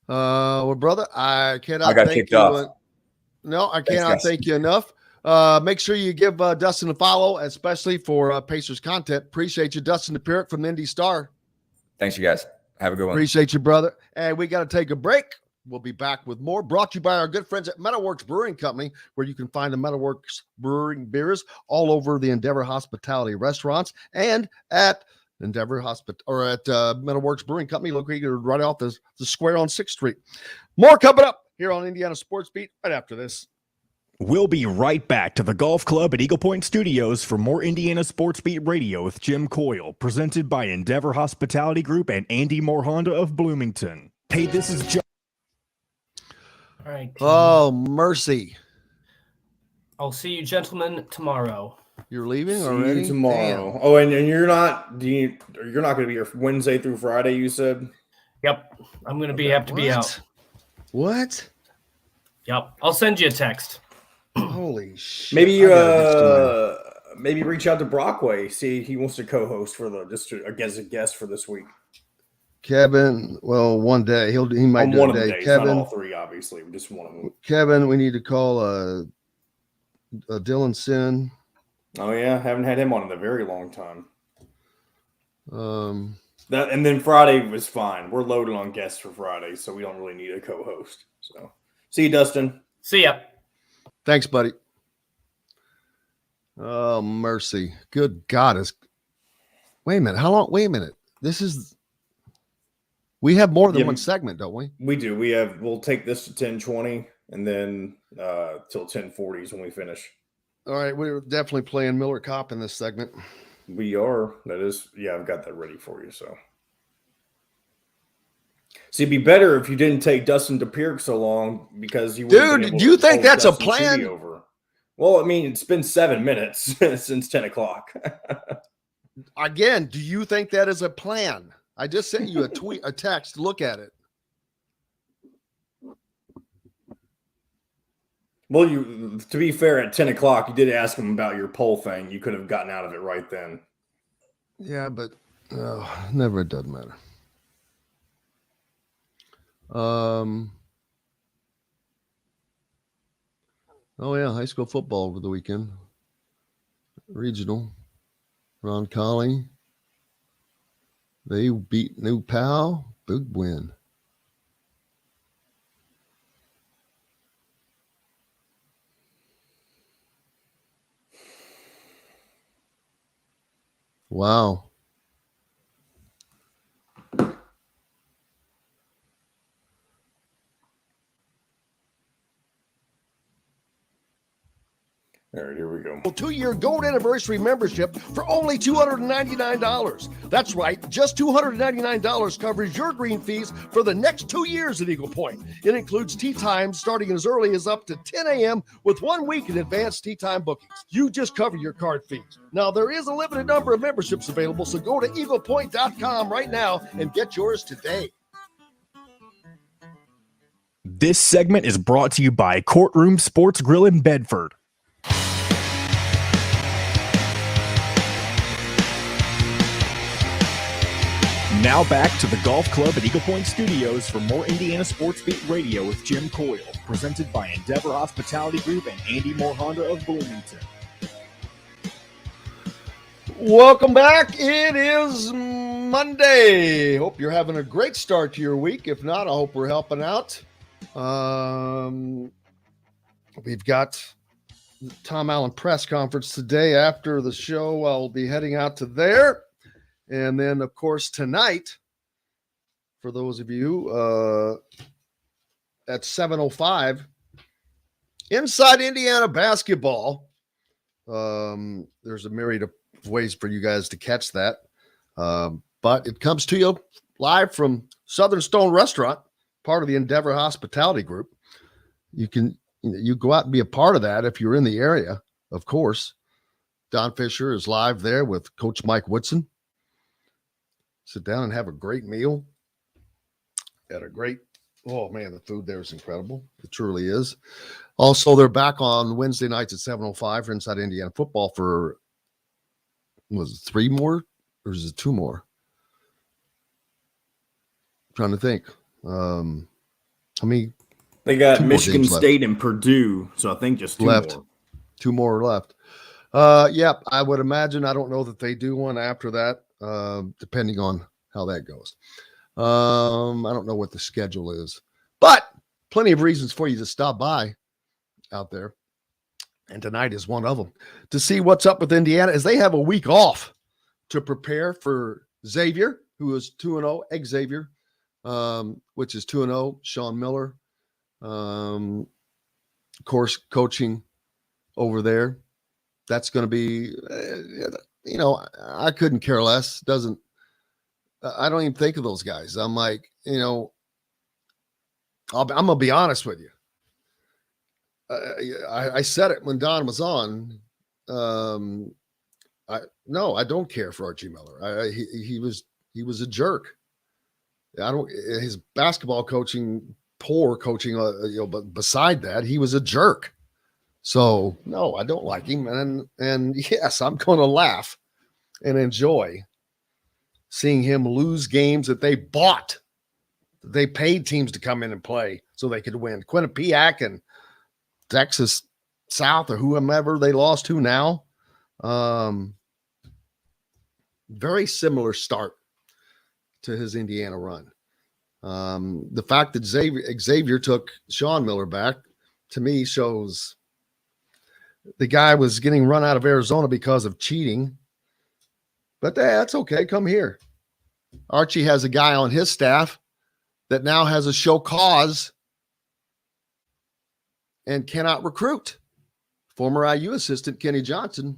Well, brother, I cannot thank you. No, I cannot thank you enough. Make sure you give Dustin a follow, especially for Pacers content. Appreciate you, Dustin Dopirak from the Indy Star. Thanks, you guys. Have a good one. Appreciate you, brother. And we got to take a break. We'll be back with more, brought to you by our good friends at Metalworks Brewing Company, where you can find the Metalworks Brewing beers all over the Endeavor Hospitality restaurants and at Endeavor at Metalworks Brewing Company, located right off the square on 6th Street. More coming up here on Indiana Sports Beat right after this. We'll be right back to the Golf Club at Eagle Point Studios for more Indiana Sports Beat Radio with Jim Coyle, presented by Endeavor Hospitality Group and Andy Moore Honda of Bloomington. Hey, this is John. All right. Oh, mercy. I'll see you gentlemen tomorrow. You're leaving already? Tomorrow. Damn. Oh, and you're not going to be here Wednesday through Friday, you said? Yep. I'm going to have to be out. What? Yep. I'll send you a text. Holy shit. Maybe reach out to Brockway, see if he wants to co-host just as a guest for this week. Kevin, well, one day he might do one a day. Of the days, Kevin, not all three, obviously, just one of them. Kevin, we need to call Dylan Sin. Oh yeah, haven't had him on in a very long time. That and then Friday was fine. We're loaded on guests for Friday, so we don't really need a co-host. So, see you, Dustin. See ya. Thanks, buddy. Oh, mercy. Good God. Wait a minute. How long? Wait a minute. We have more than one segment, don't we? We do. We'll take this to 10:20 and then till 10:40 is when we finish. All right. We're definitely playing Miller Cop in this segment. We are. That is, yeah, I've got that ready for you. So, it'd be better if you didn't take Dustin Dopirak so long because you. Dude, do you think that's a plan? Over. Well, I mean, it's been 7 minutes since 10 o'clock. Again, do you think that is a plan? I just sent you a text. Look at it. Well, to be fair, at 10 o'clock, you did ask him about your poll thing. You could have gotten out of it right then. Yeah, but never. It doesn't matter. Oh yeah, high school football over the weekend. Regional. Ron Colley. They beat New Pal. Big win. Wow. All right, here we go. 2-year gold anniversary membership for only $299. That's right, just $299 covers your green fees for the next 2 years at Eagle Point. It includes tee times starting as early as up to 10 a.m. with 1 week in advance tee time bookings. You just cover your card fees. Now, there is a limited number of memberships available, so go to eaglepoint.com right now and get yours today. This segment is brought to you by Courtroom Sports Grill in Bedford. Now back to the Golf Club at Eagle Point Studios for more Indiana Sports Beat Radio with Jim Coyle, presented by Endeavor Hospitality Group and Andy Moore Honda of Bloomington. Welcome back. It is Monday. Hope you're having a great start to your week. If not, I hope we're helping out. We've got the Tom Allen press conference today. After the show, I'll be heading out to there. And then, of course, tonight, for those of you at 7:05, Inside Indiana Basketball. There's a myriad of ways for you guys to catch that. But it comes to you live from Southern Stone Restaurant, part of the Endeavor Hospitality Group. You go out and be a part of that if you're in the area, of course. Don Fischer is live there with Coach Mike Woodson. Sit down and have a great meal. Oh man, the food there is incredible. It truly is. Also, they're back on Wednesday nights at 7:05 for Inside Indiana Football for, was it 3 more or is it 2 more? I'm trying to think. How many? They got Michigan State and Purdue, so I think just 2 left. more. 2 more left. Yep, I would imagine. I don't know that they do one after that. Depending on how that goes. I don't know what the schedule is, but plenty of reasons for you to stop by out there. And tonight is one of them to see what's up with Indiana as they have a week off to prepare for Xavier, who is 2-0, Xavier, which is 2-0, Sean Miller, of course, coaching over there. That's going to be, I couldn't care less. I don't even think of those guys. I'm like, I'm going to be honest with you. I said it when Don was on. I don't care for Archie Miller. He was a jerk. His basketball coaching, poor coaching, but beside that, he was a jerk. So no, I don't like him. And yes, I'm going to laugh and enjoy seeing him lose games that they bought. They paid teams to come in and play so they could win. Quinnipiac and Texas South or whomever they lost to now. Very similar start to his Indiana run. The fact that Xavier took Sean Miller back, to me, shows the guy was getting run out of Arizona because of cheating. But that's okay. Come here. Archie has a guy on his staff that now has a show cause and cannot recruit. Former IU assistant Kenny Johnson,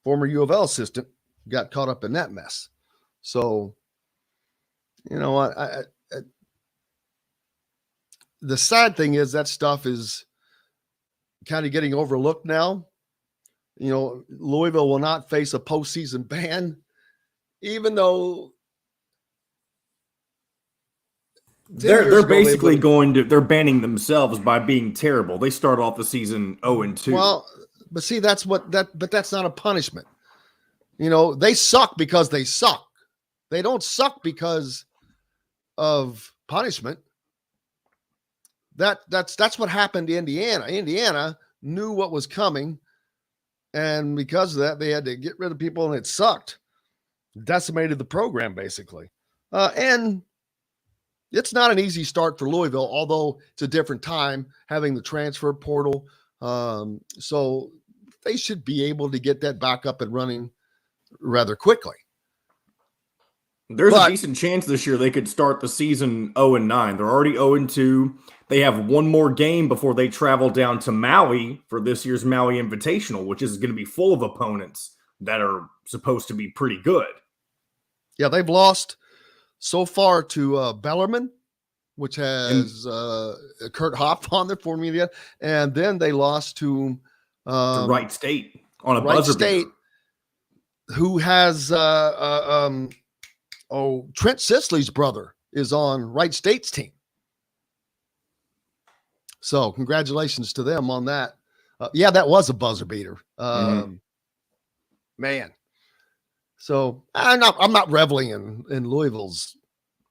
former U of L assistant, got caught up in that mess. So, the sad thing is that stuff is kind of getting overlooked now. Louisville will not face a postseason ban, even though they're basically they're banning themselves by being terrible. They start off the season 0-2. Well, but see, that's not a punishment. They suck because they suck. They don't suck because of punishment. that's what happened to Indiana. Indiana knew what was coming, and because of that, they had to get rid of people, and it sucked. Decimated the program, basically. And it's not an easy start for Louisville, although it's a different time, having the transfer portal. So they should be able to get that back up and running rather quickly. There's a decent chance this year they could start the season 0-9. They're already 0-2. They have one more game before they travel down to Maui for this year's Maui Invitational, which is going to be full of opponents that are supposed to be pretty good. Yeah, they've lost so far to Bellarmine, which has Kurt Hopf on their for media, and then they lost to Wright State on a Wright buzzer State, beater. who has Trent Sisley's brother is on Wright State's team. So congratulations to them on that. Yeah, that was a buzzer beater. Man. So I'm not reveling in Louisville's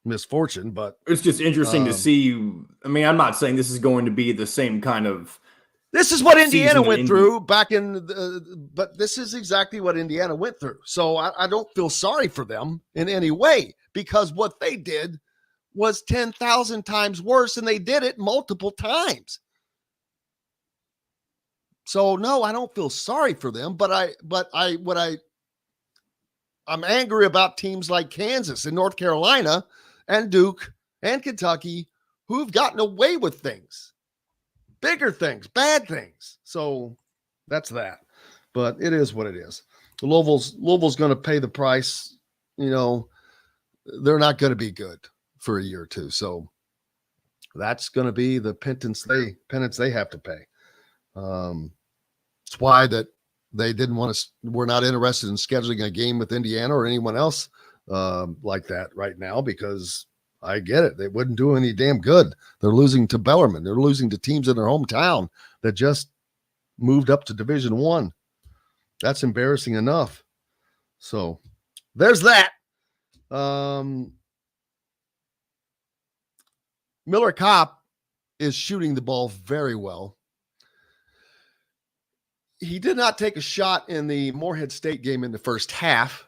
misfortune, but it's just interesting to see. I mean, I'm not saying this is going to be the same kind of. This is what Indiana went through back in but this is exactly what Indiana went through. So I don't feel sorry for them in any way, because what they did was 10,000 times worse, and they did it multiple times. So no, I don't feel sorry for them, but I'm angry about teams like Kansas and North Carolina and Duke and Kentucky who've gotten away with things. Bigger things, bad things. So that's that. But it is what it is. Louisville's going to pay the price. You know, they're not going to be good for a year or two. So that's going to be the penance they have to pay. It's why that they didn't want to. We're not interested in scheduling a game with Indiana or anyone else like that right now, because I get it. They wouldn't do any damn good. They're losing to Bellarmine. They're losing to teams in their hometown that just moved up to Division I. That's embarrassing enough. So there's that. Miller Kopp is shooting the ball very well. He did not take a shot in the Morehead State game in the first half.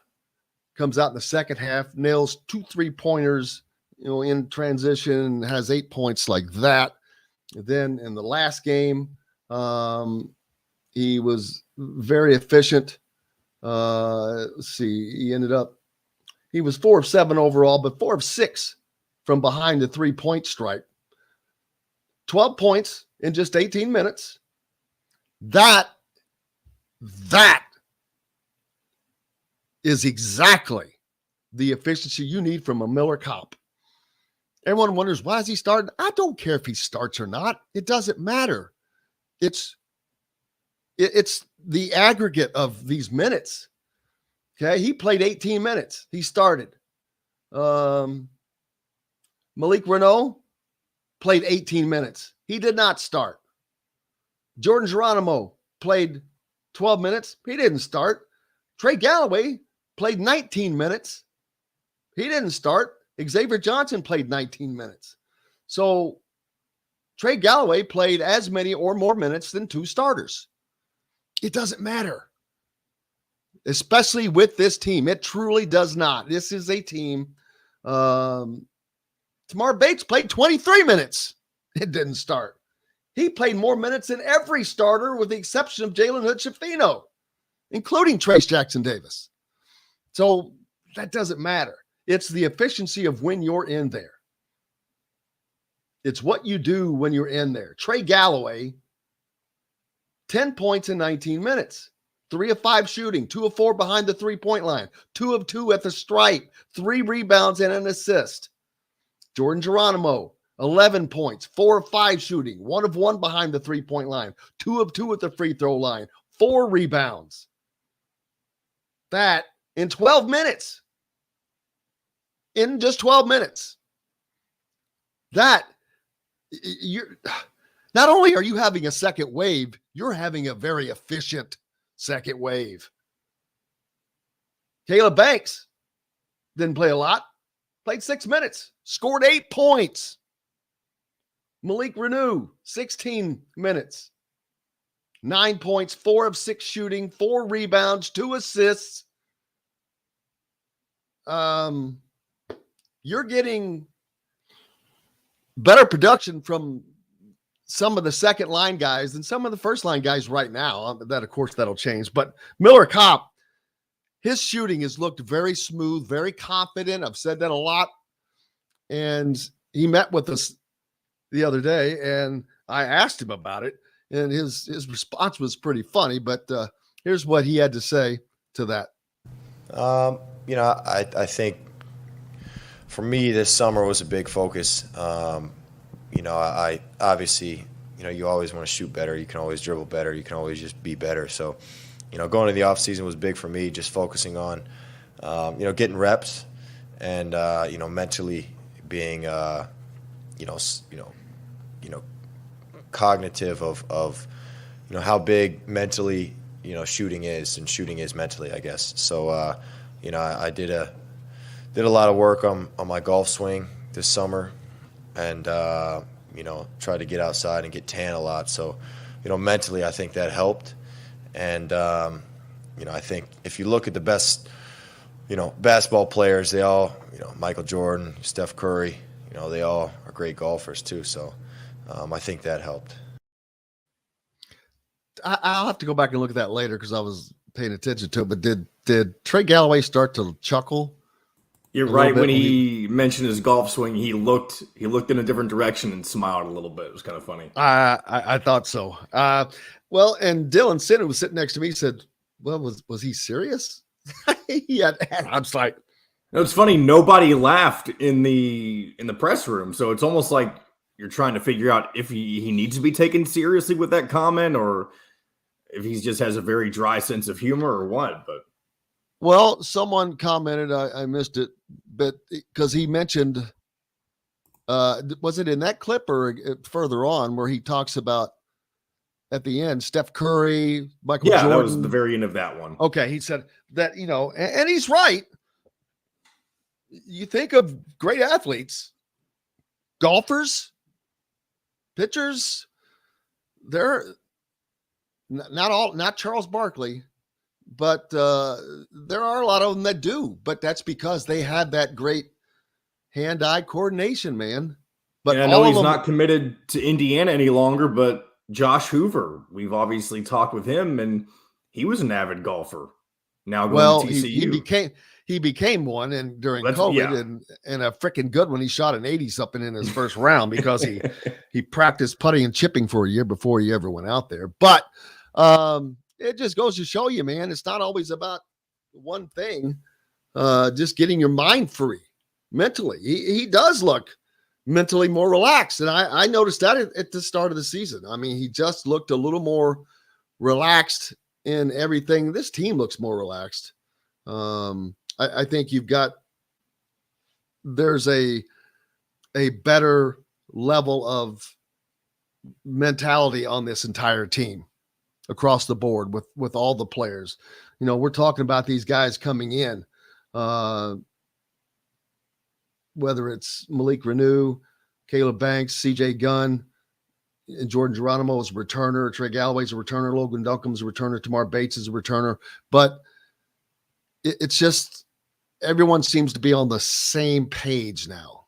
Comes out in the second half, nails 2 3-pointers, in transition, has 8 points like that. Then in the last game, he was very efficient. Let's see, he was 4 of 7 overall, but 4 of 6 from behind the 3-point stripe. 12 points in just 18 minutes. That is exactly the efficiency you need from a Miller Kopp. Everyone wonders, why is he starting? I don't care if he starts or not. It doesn't matter. It's the aggregate of these minutes. Okay, he played 18 minutes. He started. Malik Renault played 18 minutes. He did not start. Jordan Geronimo played 12 minutes. He didn't start. Trey Galloway played 19 minutes. He didn't start. Xavier Johnson played 19 minutes. So Trey Galloway played as many or more minutes than 2 starters. It doesn't matter, especially with this team. It truly does not. This is a team. Tamar Bates played 23 minutes. It didn't start. He played more minutes than every starter with the exception of Jalen Hood-Schifino, including Trace Jackson Davis. So that doesn't matter. It's the efficiency of when you're in there. It's what you do when you're in there. Trey Galloway, 10 points in 19 minutes. 3 of 5 shooting, 2 of 4 behind the 3-point line, 2 of 2 at the stripe, 3 rebounds and an assist. Jordan Geronimo, 11 points, 4 of 5 shooting, 1 of 1 behind the 3-point line, 2 of 2 at the free throw line, 4 rebounds. That in 12 minutes. In just 12 minutes. That you're not only are you having a second wave, you're having a very efficient second wave. Caleb Banks didn't play a lot, played 6 minutes, scored 8 points. Malik Renew, 16 minutes, 9 points, 4 of 6 shooting, 4 rebounds, 2 assists. You're getting better production from some of the second line guys than some of the first line guys right now. That, of course, that'll change. But Miller Kopp, his shooting has looked very smooth, very confident. I've said that a lot. And he met with us the other day, and I asked him about it, and his response was pretty funny. But here's what he had to say to that. I think for me, this summer was a big focus. I obviously, you always want to shoot better. You can always dribble better. You can always just be better. So, going to the off season was big for me, just focusing on, getting reps and, mentally being, cognitive of how big mentally, shooting is mentally, I guess. So, I did a lot of work on my golf swing this summer and, tried to get outside and get tan a lot. So, mentally, I think that helped. And, I think if you look at the best, basketball players, they all, Michael Jordan, Steph Curry, they all are great golfers too. So I think that helped. I'll have to go back and look at that later because I was paying attention to it. But did Trey Galloway start to chuckle? You're right. When he mentioned his golf swing, he looked in a different direction and smiled a little bit. It was kind of funny. I thought so. Well, and Dylan Sinnott was sitting next to me. He said, "Well, was he serious?" I was like, it's funny. Nobody laughed in the press room, so it's almost like you're trying to figure out if he needs to be taken seriously with that comment, or if he just has a very dry sense of humor, or what. But well, someone commented, I missed it, but because he mentioned, was it in that clip or further on where he talks about at the end, Steph Curry, Michael Jordan? Yeah, that was the very end of that one. Okay, he said that, and he's right. You think of great athletes, golfers, pitchers, they're not Charles Barkley, but there are a lot of them that do. But that's because they had that great hand-eye coordination, man. But I know he's not committed to Indiana any longer, but Josh Hoover, we've obviously talked with him, and he was an avid golfer. Now going to TCU. He became one during COVID, and a freaking good one. He shot an 80 something in his first round because he practiced putting and chipping for a year before he ever went out there. But it just goes to show you, man, it's not always about one thing. Just getting your mind free mentally. He does look mentally more relaxed, and I noticed that at the start of the season. I mean, he just looked a little more relaxed in everything. This team looks more relaxed. I think there's a better level of mentality on this entire team across the board with all the players. We're talking about these guys coming in, whether it's Malik Renew, Caleb Banks, CJ Gunn, and Jordan Geronimo is a returner. Trey Galloway's a returner. Logan Duncombe's a returner. Tamar Bates is a returner. But it's just everyone seems to be on the same page now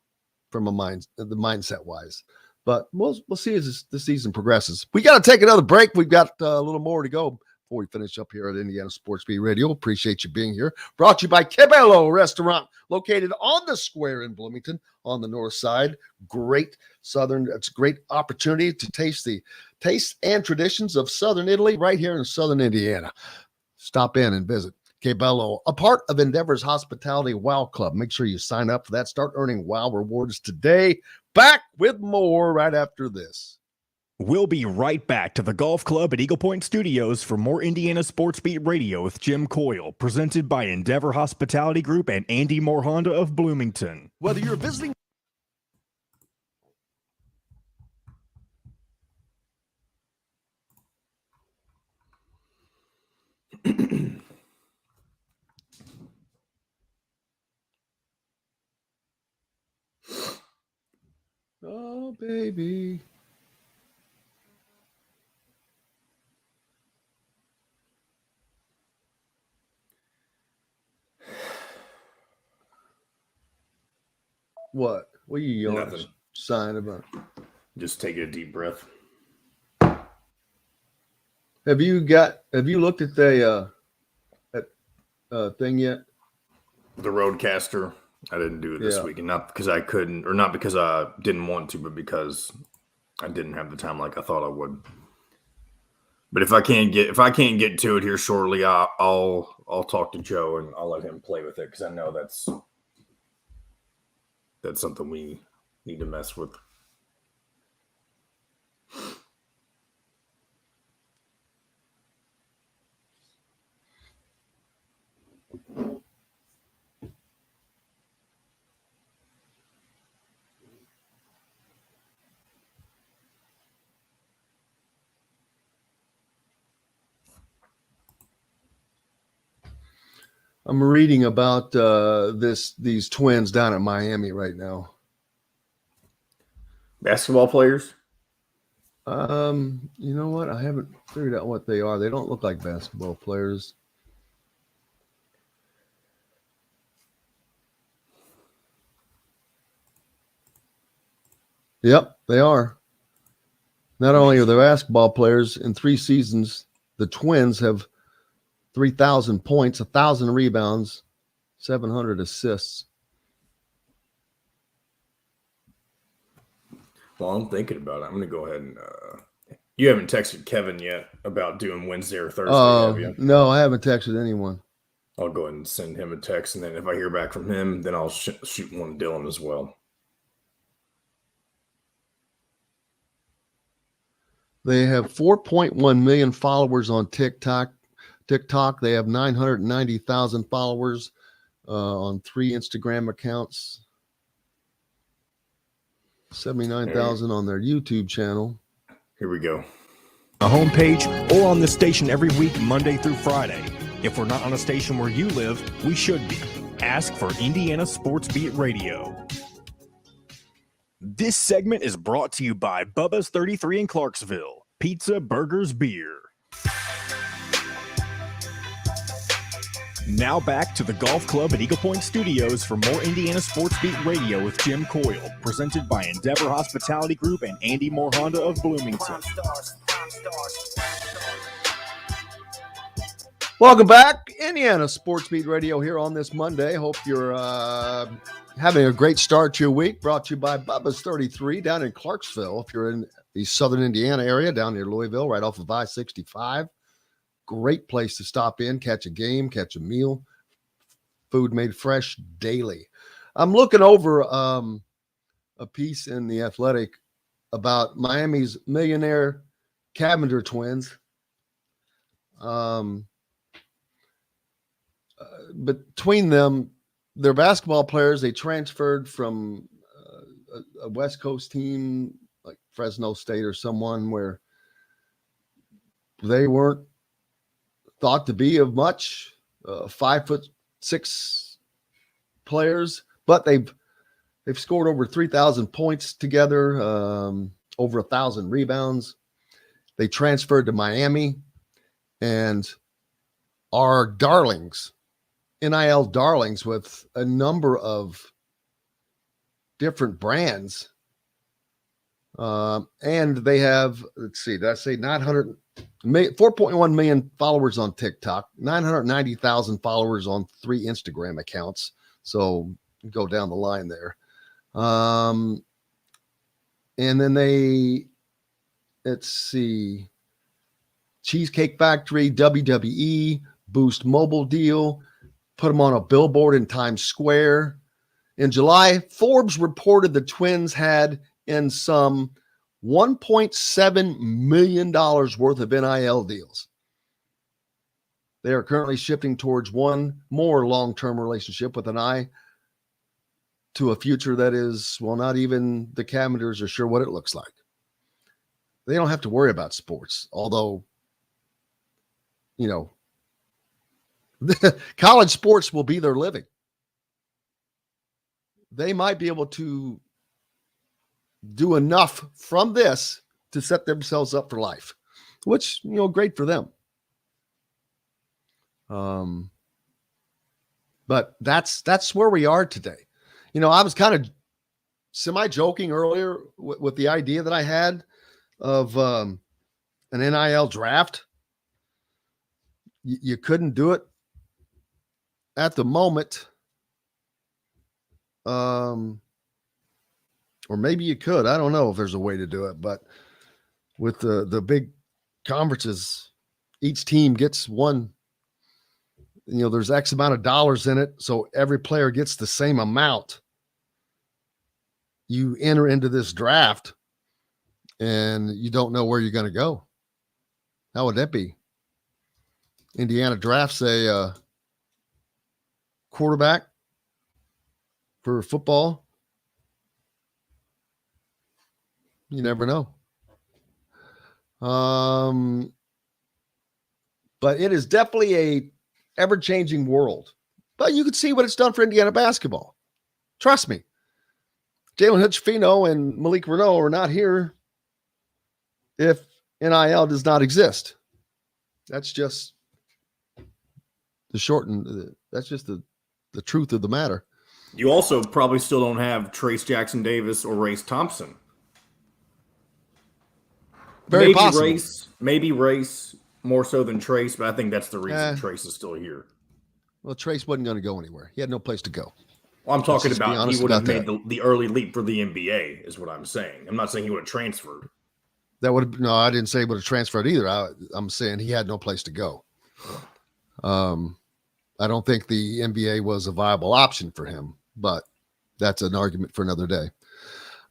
from the mindset wise. But we'll see as the season progresses. We got to take another break. We've got a little more to go before we finish up here at Indiana Sports Beat Radio. Appreciate you being here. Brought to you by Cabello Restaurant, located on the square in Bloomington on the north side. Great Southern. It's a great opportunity to taste the tastes and traditions of Southern Italy right here in Southern Indiana. Stop in and visit. Cabello, a part of Endeavor's Hospitality Wow Club. Make sure you sign up for that. Start earning Wow rewards today. Back with more right after this. We'll be right back to the Golf Club at Eagle Point Studios for more Indiana Sports Beat Radio with Jim Coyle, presented by Endeavor Hospitality Group and Andy Moore Honda of Bloomington. Whether you're visiting Oh, baby. What? What are you yawning? Nothing. Sign about? Just take a deep breath. Have you looked at the thing yet? The Roadcaster. I didn't do it this week, and not because I couldn't, or not because I didn't want to, but because I didn't have the time like I thought I would. But if I can't get to it here shortly, I'll talk to Joe and I'll let him play with it because I know that's something we need to mess with. I'm reading about these twins down at Miami right now. Basketball players? You know what? I haven't figured out what they are. They don't look like basketball players. Yep, they are. Not only are they basketball players, in 3 seasons, the Twins have 3,000 points, 1,000 rebounds, 700 assists. Well, I'm thinking about it. I'm going to go ahead and you haven't texted Kevin yet about doing Wednesday or Thursday, have you? No, I haven't texted anyone. I'll go ahead and send him a text, and then if I hear back from him, then I'll shoot one to Dylan as well. They have 4.1 million followers on TikTok. They have 990,000 followers on 3 Instagram accounts. 79,000 on their YouTube channel. Here we go. The homepage or on the station every week, Monday through Friday. If we're not on a station where you live, we should be. Ask for Indiana Sports Beat Radio. This segment is brought to you by Bubba's 33 in Clarksville. Pizza, burgers, beer. Now back to the Golf Club at Eagle Point Studios for more Indiana Sports Beat Radio with Jim Coyle, presented by Endeavor Hospitality Group and Andy Moore Honda of Bloomington. Welcome back, Indiana Sports Beat Radio here on this Monday. Hope you're having a great start to your week. Brought to you by Bubba's 33 down in Clarksville. If you're in the southern Indiana area, down near Louisville, right off of I-65. Great place to stop in, catch a game, catch a meal. Food made fresh daily. I'm looking over a piece in The Athletic about Miami's millionaire Cavendish twins. Between them, they're basketball players. They transferred from a West Coast team like Fresno State or someone where they weren't thought to be of much. 5'6" players, but they've scored over 3,000 points together, over 1,000 rebounds. They transferred to Miami and are darlings. NIL darlings with a number of different brands. And they have, let's see, did I say 4.1 million followers on TikTok, 990,000 followers on 3 Instagram accounts. So go down the line there. And then let's see, Cheesecake Factory, WWE, Boost Mobile deal, put them on a billboard in Times Square. In July, Forbes reported the Twins had in some $1.7 million worth of NIL deals. They are currently shifting towards one more long-term relationship with an eye to a future that is, well, not even the Cavenders are sure what it looks like. They don't have to worry about sports, although, you know, college sports will be their living. They might be able to do enough from this to set themselves up for life, which, great for them. But that's where we are today. I was kind of semi-joking earlier with the idea that I had of an NIL draft. You couldn't do it at the moment. Or maybe you could. I don't know if there's a way to do it, but with the big conferences, each team gets one. There's X amount of dollars in it, so every player gets the same amount. You enter into this draft, and you don't know where you're going to go. How would that be? Indiana drafts a quarterback for football. You never know. But it is definitely a ever-changing world. But you can see what it's done for Indiana basketball. Trust me. Jalen Hitchfino and Malik Renault are not here if NIL does not exist. That's just that's just the truth of the matter. You also probably still don't have Trace Jackson Davis or Race Thompson. Very possible. Maybe Race more so than Trace, but I think that's the reason Trace is still here. Well, Trace wasn't going to go anywhere. He had no place to go. Well, I'm talking about he would have made the early leap for the NBA, is what I'm saying. I'm not saying he would have transferred. No, I didn't say he would have transferred either. I'm saying he had no place to go. I don't think the NBA was a viable option for him, but that's an argument for another day.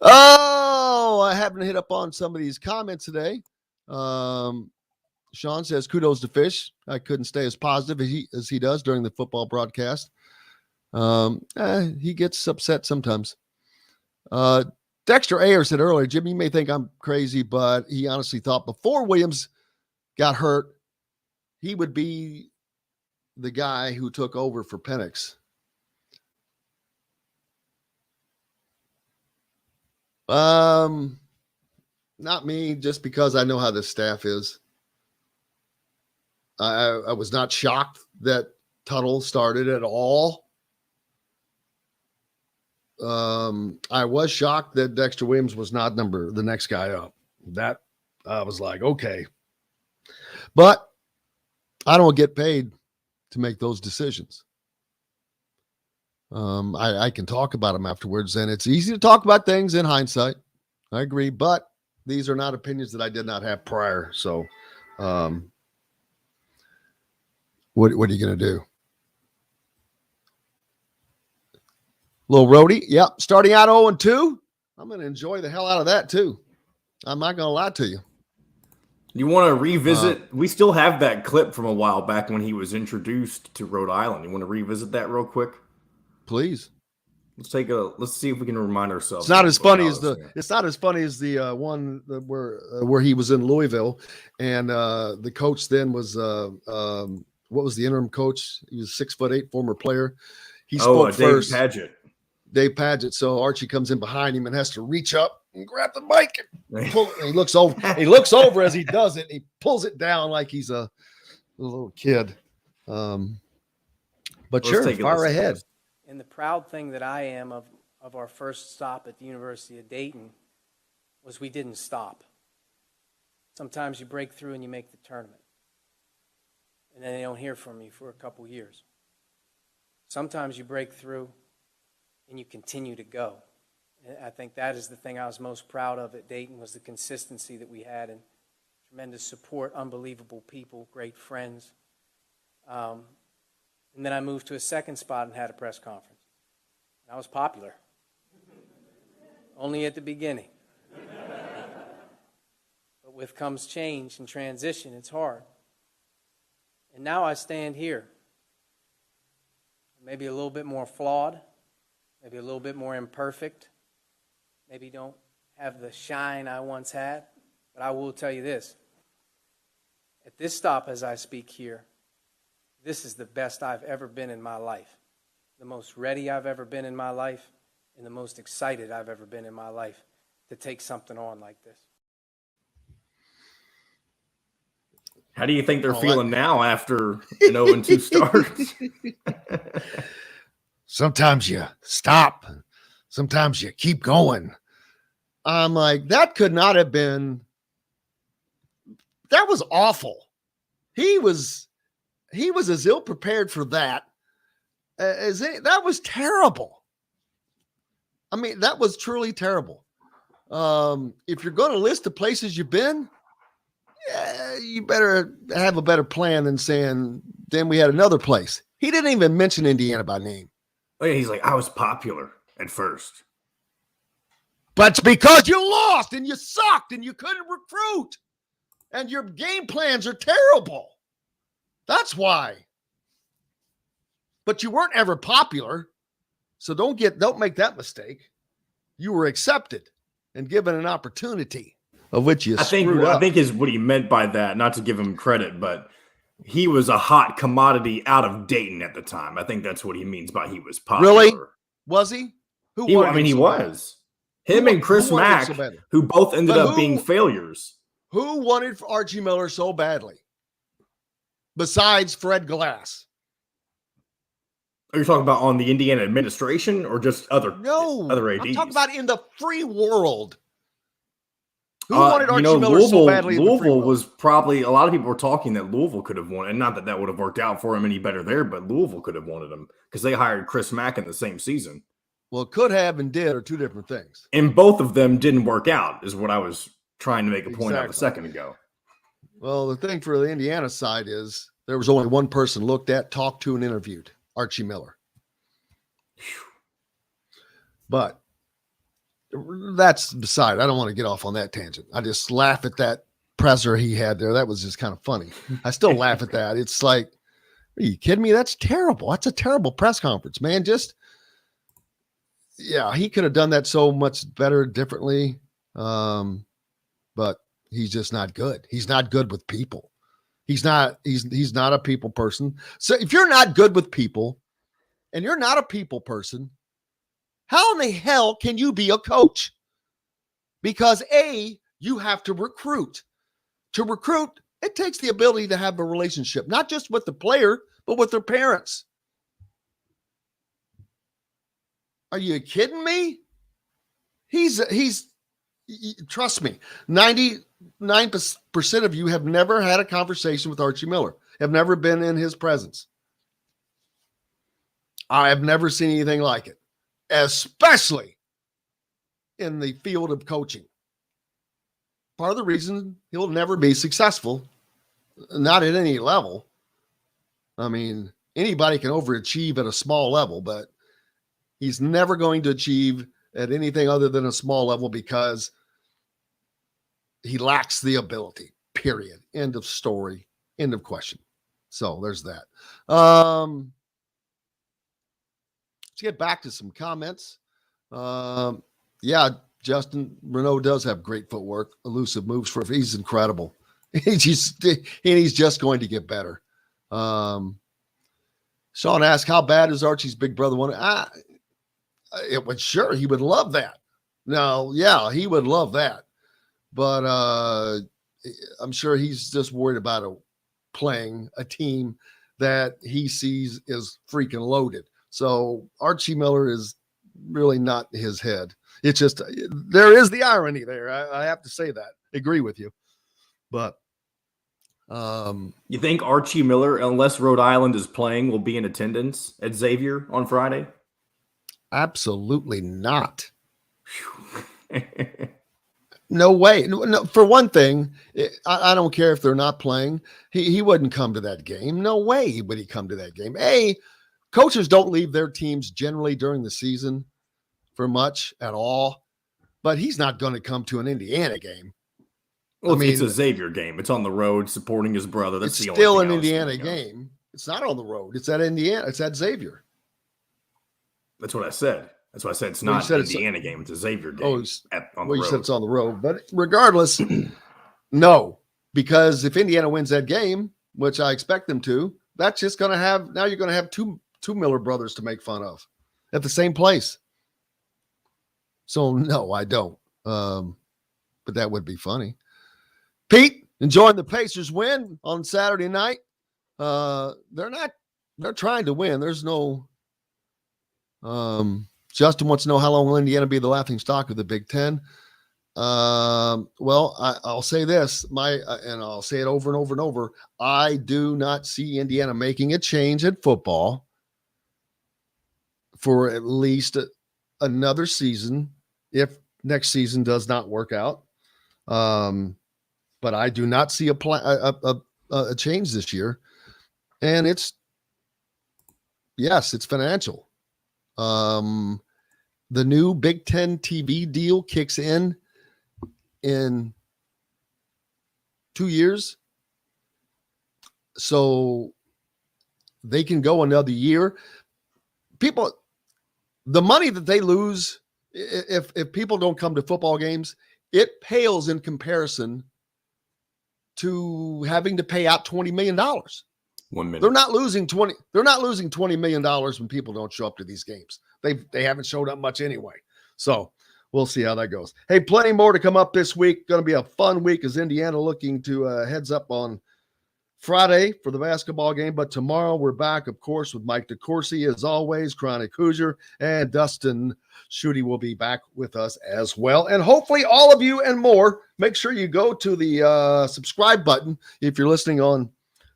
Oh, I haven't hit up on some of these comments today. Sean says, kudos to Fish. I couldn't stay as positive as he does during the football broadcast. He gets upset sometimes. Dexter Ayer said earlier, Jim, you may think I'm crazy, but he honestly thought before Williams got hurt, he would be the guy who took over for Penix. Not me, just because I know how this staff is. I was not shocked that Tuttle started at all. I was shocked that Dexter Williams was not the next guy up. That I was like, okay. But I don't get paid to make those decisions. I can talk about them afterwards, and it's easy to talk about things in hindsight. I agree, but these are not opinions that I did not have prior. So, what are you going to do? Little Rhodey, yep, starting out 0-2. I'm going to enjoy the hell out of that too. I'm not going to lie to you. You want to revisit? We still have that clip from a while back when he was introduced to Rhode Island. You want to revisit that real quick? Please. Let's see if we can remind ourselves. It's not as funny as the one where he was in Louisville, and the coach then was what was the interim coach? He was 6'8", former player. He spoke first. Dave Padgett. So Archie comes in behind him and has to reach up and grab the mic and pull it. And he looks over. He looks over as he does it. And he pulls it down like he's a little kid. But sure, fire ahead. And the proud thing that I am of our first stop at the University of Dayton was we didn't stop. Sometimes you break through and you make the tournament. And then they don't hear from you for a couple years. Sometimes you break through and you continue to go. And I think that is the thing I was most proud of at Dayton, was the consistency that we had, and tremendous support, unbelievable people, great friends. And then I moved to a second spot and had a press conference. I was popular. Only at the beginning. But with comes change and transition, it's hard. And now I stand here. Maybe a little bit more flawed, maybe a little bit more imperfect, maybe don't have the shine I once had, but I will tell you this. At this stop as I speak here, this is the best I've ever been in my life, the most ready I've ever been in my life, and the most excited I've ever been in my life to take something on like this. How do you think they're feeling now after an 0-2 start? Sometimes you stop. Sometimes you keep going. I'm like, that could not have been. That was awful. He was as ill prepared for that as any, that was terrible. I mean, that was truly terrible. If you're going to list the places you've been, you better have a better plan than saying, then we had another place. He didn't even mention Indiana by name. Oh, yeah, he's like, I was popular at first. But it's because you lost and you sucked and you couldn't recruit and your game plans are terrible. That's why. But you weren't ever popular. So don't make that mistake. You were accepted and given an opportunity of which you screwed up. I think is what he meant by that, not to give him credit, but he was a hot commodity out of Dayton at the time. I think that's what he means by he was popular. Really? Was he? He was. Him and Chris Mack, who both ended up being failures. Who wanted Archie Miller so badly? Besides Fred Glass. Are you talking about on the Indiana administration or just other ADs? I'm talking about in the free world. Who wanted Archie Miller Louisville, so badly? Louisville was probably, a lot of people were talking that Louisville could have won, and not that that would have worked out for him any better there, but Louisville could have wanted him because they hired Chris Mack in the same season. Well, could have and did are two different things. And both of them didn't work out, is what I was trying to make a point of a second ago. Well, the thing for the Indiana side is there was only one person looked at, talked to, and interviewed, Archie Miller. But that's beside. I don't want to get off on that tangent. I just laugh at that presser he had there. That was just kind of funny. I still laugh at that. It's like, are you kidding me? That's terrible. That's a terrible press conference, man. He could have done that so much better, differently. But he's just not good. He's not good with people. He's not a people person. So if you're not good with people and you're not a people person, how in the hell can you be a coach? Because you have to recruit. To recruit, it takes the ability to have a relationship, not just with the player, but with their parents. Are you kidding me? He's trust me, 99% of you have never had a conversation with Archie Miller, have never been in his presence. I have never seen anything like it, especially in the field of coaching. Part of the reason he'll never be successful, not at any level. I mean, anybody can overachieve at a small level, but he's never going to achieve at anything other than a small level because he lacks the ability, period. End of story. End of question. So there's that. Let's get back to some comments. Justin Renault does have great footwork, elusive moves he's incredible. He's just going to get better. Sean asked, how bad is Archie's big brother one? It would sure he would love that. No, yeah, he would love that. But I'm sure he's just worried about playing a team that he sees is freaking loaded. So Archie Miller is really not his head. It's just, there is the irony there. I have to say that. Agree with you. But you think Archie Miller, unless Rhode Island is playing, will be in attendance at Xavier on Friday? Absolutely not. No way. No, for one thing, I don't care if they're not playing. He wouldn't come to that game. No way would he come to that game. Coaches don't leave their teams generally during the season for much at all, but he's not going to come to an Indiana game. Well, it's a Xavier game. It's on the road supporting his brother. That's it's still an Indiana game. It's not on the road. It's at Indiana. It's at Xavier. That's what I said. That's why I said it's not an Indiana game. It's a Xavier game. On the road. You said it's on the road. But regardless, no. Because if Indiana wins that game, which I expect them to, that's just going to have – now you're going to have two Miller brothers to make fun of at the same place. So, no, I don't. But that would be funny. Pete, enjoying the Pacers win on Saturday night. They're trying to win. There's no, Justin wants to know how long will Indiana be the laughing stock of the Big Ten? Well, I'll say this, and I'll say it over and over and over. I do not see Indiana making a change in football for at least another season, if next season does not work out. But I do not see a change this year. And it's financial. The new Big Ten TV deal kicks in 2 years. So they can go another year. The money that they lose, if people don't come to football games, it pales in comparison to having to pay out $20 million. 1 minute. They're not losing $20 million when people don't show up to these games. They haven't showed up much anyway. So we'll see how that goes. Hey, plenty more to come up this week. Going to be a fun week as Indiana looking to heads up on Friday for the basketball game. But tomorrow we're back, of course, with Mike DeCourcy as always, Chronic Hoosier, and Dustin Schutte will be back with us as well. And hopefully all of you and more, make sure you go to the subscribe button if you're listening on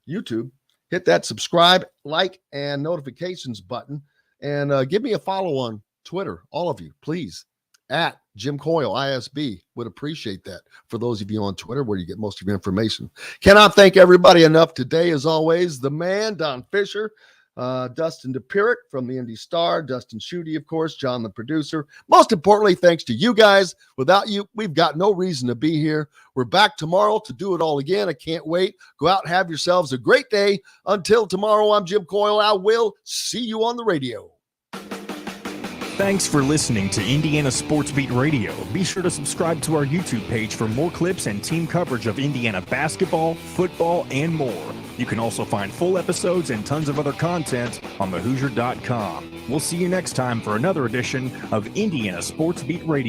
YouTube. Hit that subscribe, like, and notifications button. And give me a follow on Twitter, all of you, please, at Jim Coyle, ISB. Would appreciate that for those of you on Twitter where you get most of your information. Cannot thank everybody enough today, as always. The man, Don Fischer, Dustin Dopirak from the Indy Star, Dustin Schutte, of course, John, the producer. Most importantly, thanks to you guys. Without you, we've got no reason to be here. We're back tomorrow to do it all again. I can't wait. Go out and have yourselves a great day. Until tomorrow, I'm Jim Coyle. I will see you on the radio. Thanks for listening to Indiana Sports Beat Radio. Be sure to subscribe to our YouTube page for more clips and team coverage of Indiana basketball, football, and more. You can also find full episodes and tons of other content on thehoosier.com. We'll see you next time for another edition of Indiana Sports Beat Radio.